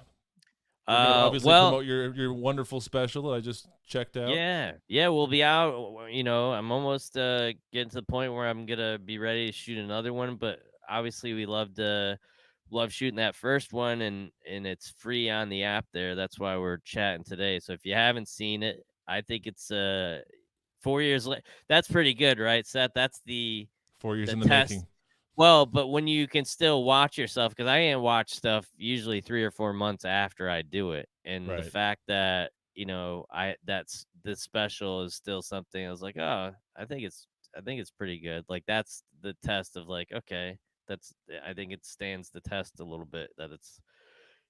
We're gonna obviously Well, promote your wonderful special that I just checked out. yeah, yeah, we'll be out. I'm almost getting to the point where I'm gonna be ready to shoot another one. But obviously, we love shooting that first one, and it's free on the app there. That's why we're chatting today. So if you haven't seen it, I think it's 4 years late. That's pretty good, right, Seth? That's 4 years the in the test. making. Well, but when you can still watch yourself, because I can't watch stuff usually 3 or 4 months after I do it, and the Right. fact that that's this special is still something I was like, oh, I think it's pretty good. Like that's the test of like, okay, I think it stands the test a little bit that it's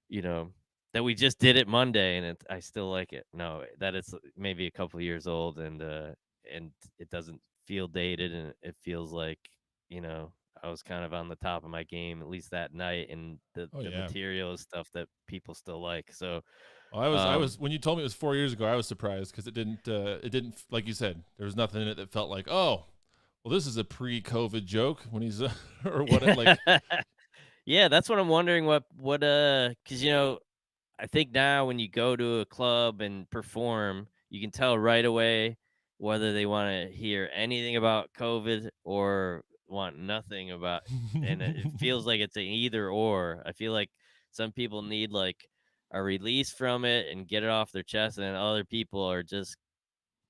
you know that we just did it Monday and I still like it. No, that it's maybe a couple of years old and it doesn't feel dated and it feels like you know I was kind of on the top of my game at least that night, and Oh the yeah. material is stuff that people still like. So, Well, I um, was when you told me it was 4 years ago. I was surprised because it didn't like you said. There was nothing in it that felt like oh, well, this is a pre-COVID joke when he's or what it like. yeah, that's what I'm wondering. Because I think now when you go to a club and perform, you can tell right away whether they want to hear anything about COVID or want nothing about. And it feels like it's an either or. I feel like some people need like a release from it and get it off their chest, and then other people are just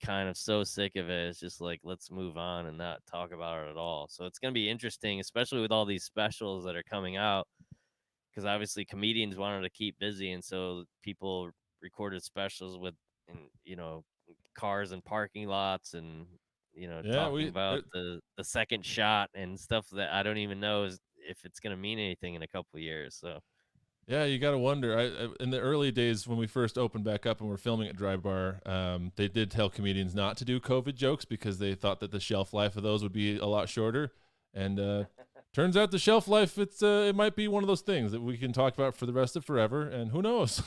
kind of so sick of it. It's just like let's move on and not talk about it at all. So it's gonna be interesting, especially with all these specials that are coming out because obviously comedians wanted to keep busy, and so people recorded specials with, and cars and parking lots, and Yeah, talking about the second shot and stuff that I don't even know if it's gonna mean anything in a couple of years. So yeah, you got to wonder. In the early days when we first opened back up and we're filming at Dry Bar, they did tell comedians not to do COVID jokes because they thought that the shelf life of those would be a lot shorter. And turns out the shelf life it might be one of those things that we can talk about for the rest of forever. And who knows?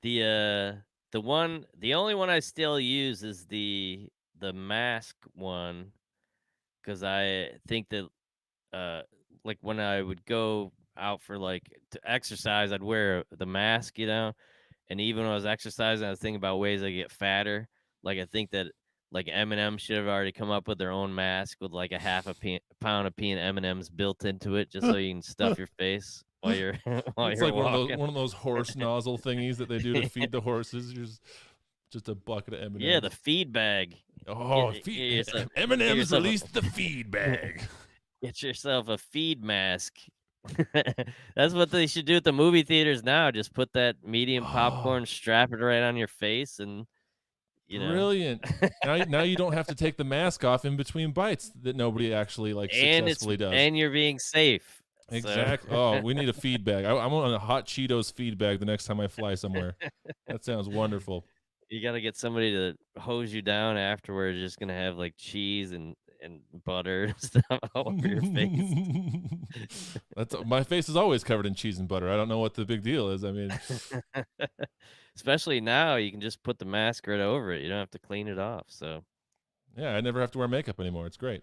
the only one I still use is the mask one because I think that like when I would go out for like to exercise, I'd wear the mask, And even when I was exercising, I was thinking about ways I get fatter. Like I think that like M&M should have already come up with their own mask with like a half a pound of peanut M&Ms built into it, just so you can stuff your face while you're while It's you're like walking. one of those horse nozzle thingies that they do to feed the horses. Just a bucket of M&Ms. Yeah, the feed bag. Oh, Get yourself, get M&M's yourself released the feed bag. get yourself a feed mask. That's what they should do at the movie theaters now. Just put that medium popcorn, strap it right on your face, and you know, Brilliant. Now you don't have to take the mask off in between bites that nobody actually like successfully does. and you're being safe. Exactly. So. Oh, we need a feed bag. I'm on a hot Cheetos feed bag the next time I fly somewhere. That sounds wonderful. You got to get somebody to hose you down afterwards. Just gonna have like cheese and butter and stuff all over your face. My face is always covered in cheese and butter. I don't know what the big deal is. I mean, especially now, you can just put the mask right over it. You don't have to clean it off. So yeah, I never have to wear makeup anymore. It's great.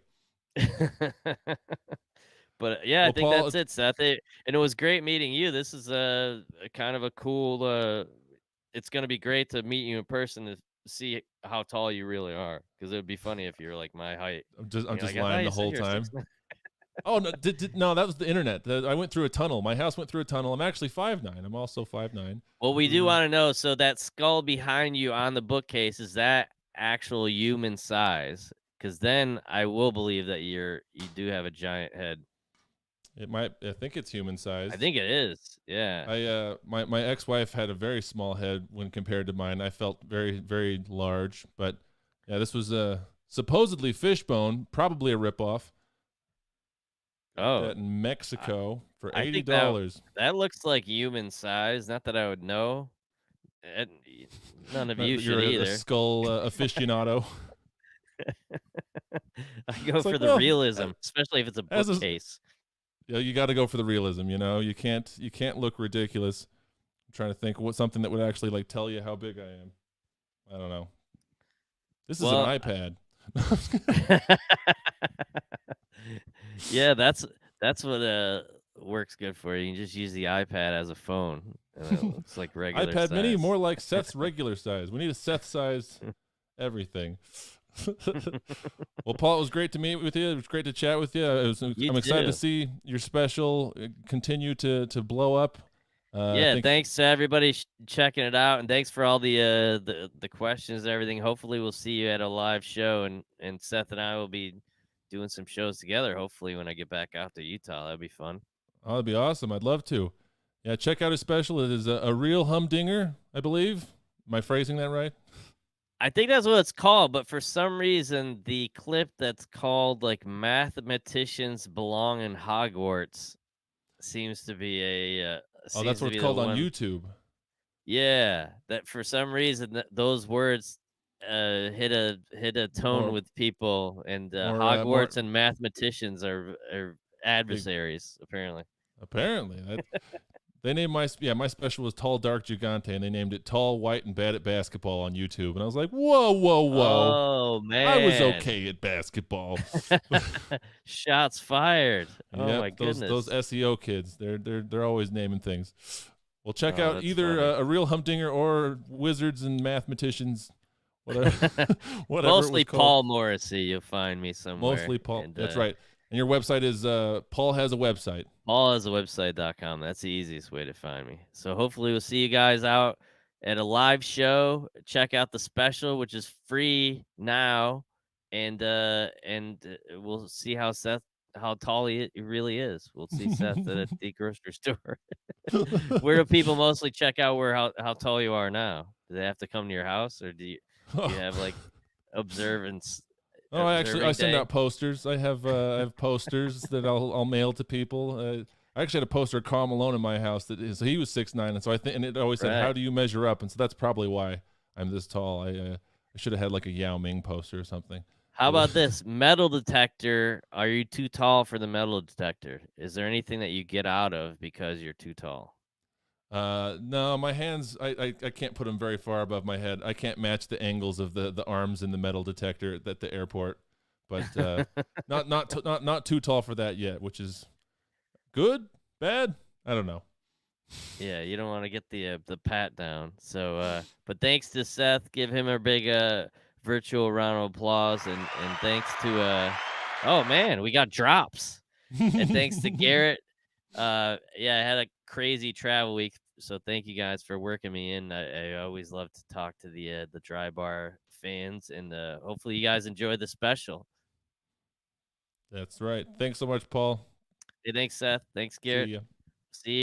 But yeah, Well, I think Paul, that's it, Seth. And it was great meeting you. This is a kind of a cool. It's gonna be great to meet you in person to see how tall you really are. Because it would be funny if you were like my height. I'm just Like, lying the whole time. Oh no, no, that was the internet. I went through a tunnel. My house went through a tunnel. I'm actually 5'9". I'm also 5'9". Well, we do want to know. So that skull behind you on the bookcase, is that actual human size? Because then I will believe that you do have a giant head. It might. I think it's human size. I think it is. Yeah. My ex-wife had a very small head when compared to mine. I felt very, very large. But yeah, this was supposedly Fishbone, probably a ripoff. Oh, that in Mexico for $80. That looks like human size. Not that I would know. None of you should either. A skull aficionado. I go for the realism, especially if it's a bookcase. You got to go for the realism. You know, you can't look ridiculous. I'm trying to think something that would actually like tell you how big I am. I don't know. This is an iPad. Yeah, that's what works good for you. You can just use the iPad as a phone. And it looks like regular iPad size. Mini, more like Seth's regular size. We need a Seth size everything. Well, Paul, it was great to meet with you. It was great to chat with you. I'm excited to see your special continue to blow up. Thanks to everybody checking it out, and thanks for all the questions and everything. Hopefully, we'll see you at a live show, and Seth and I will be doing some shows together. Hopefully, when I get back out to Utah, that'd be fun. Oh, that'd be awesome. I'd love to. Yeah, check out his special. It is a real humdinger, I believe. Am I phrasing that right? I think that's what it's called, but for some reason, the clip that's called like "Mathematicians Belong in Hogwarts" seems to be that's what it's called on YouTube. Yeah, that for some reason those words hit a tone with people, and Hogwarts and mathematicians are adversaries apparently. Apparently, they named my special was Tall Dark Gigante, and they named it Tall White and Bad at Basketball on YouTube. And I was like, whoa. Oh man, I was okay at basketball. Shots fired. Oh yep, my goodness, those SEO kids, they're always naming things. Well, check out either a real humdinger or Wizards and Mathematicians. Whatever Mostly Paul Morrissey. You'll find me somewhere. Mostly Paul. That's right. And your website is Paul has a website. PaulHasAwebsite.com. That's the easiest way to find me. So hopefully we'll see you guys out at a live show. Check out the special, which is free now, and we'll see how tall he really is. We'll see Seth at the grocery store. Where do people mostly check out how tall you are now? Do they have to come to your house, or do you have like observance? Oh, I send out posters. I have posters that I'll mail to people. I actually had a poster of Karl Malone in my house so he was 6'9", and so and it always said, "How do you measure up?" And so that's probably why I'm this tall. I should have had like a Yao Ming poster or something. How about this metal detector? Are you too tall for the metal detector? Is there anything that you get out of because you're too tall? No, my hands, I can't put them very far above my head. I can't match the angles of the arms in the metal detector at the airport, but not too tall for that yet, which is good, bad. I don't know. Yeah, you don't want to get the pat down. So, but thanks to Seth, give him a big virtual round of applause, and thanks to oh man, we got drops, and thanks to Garrett. Yeah, I had a crazy travel week, so thank you guys for working me in. I always love to talk to the Dry Bar fans, and hopefully you guys enjoy the special. That's right. Thanks so much, Paul. Hey, thanks Seth, thanks See Garrett. ya. See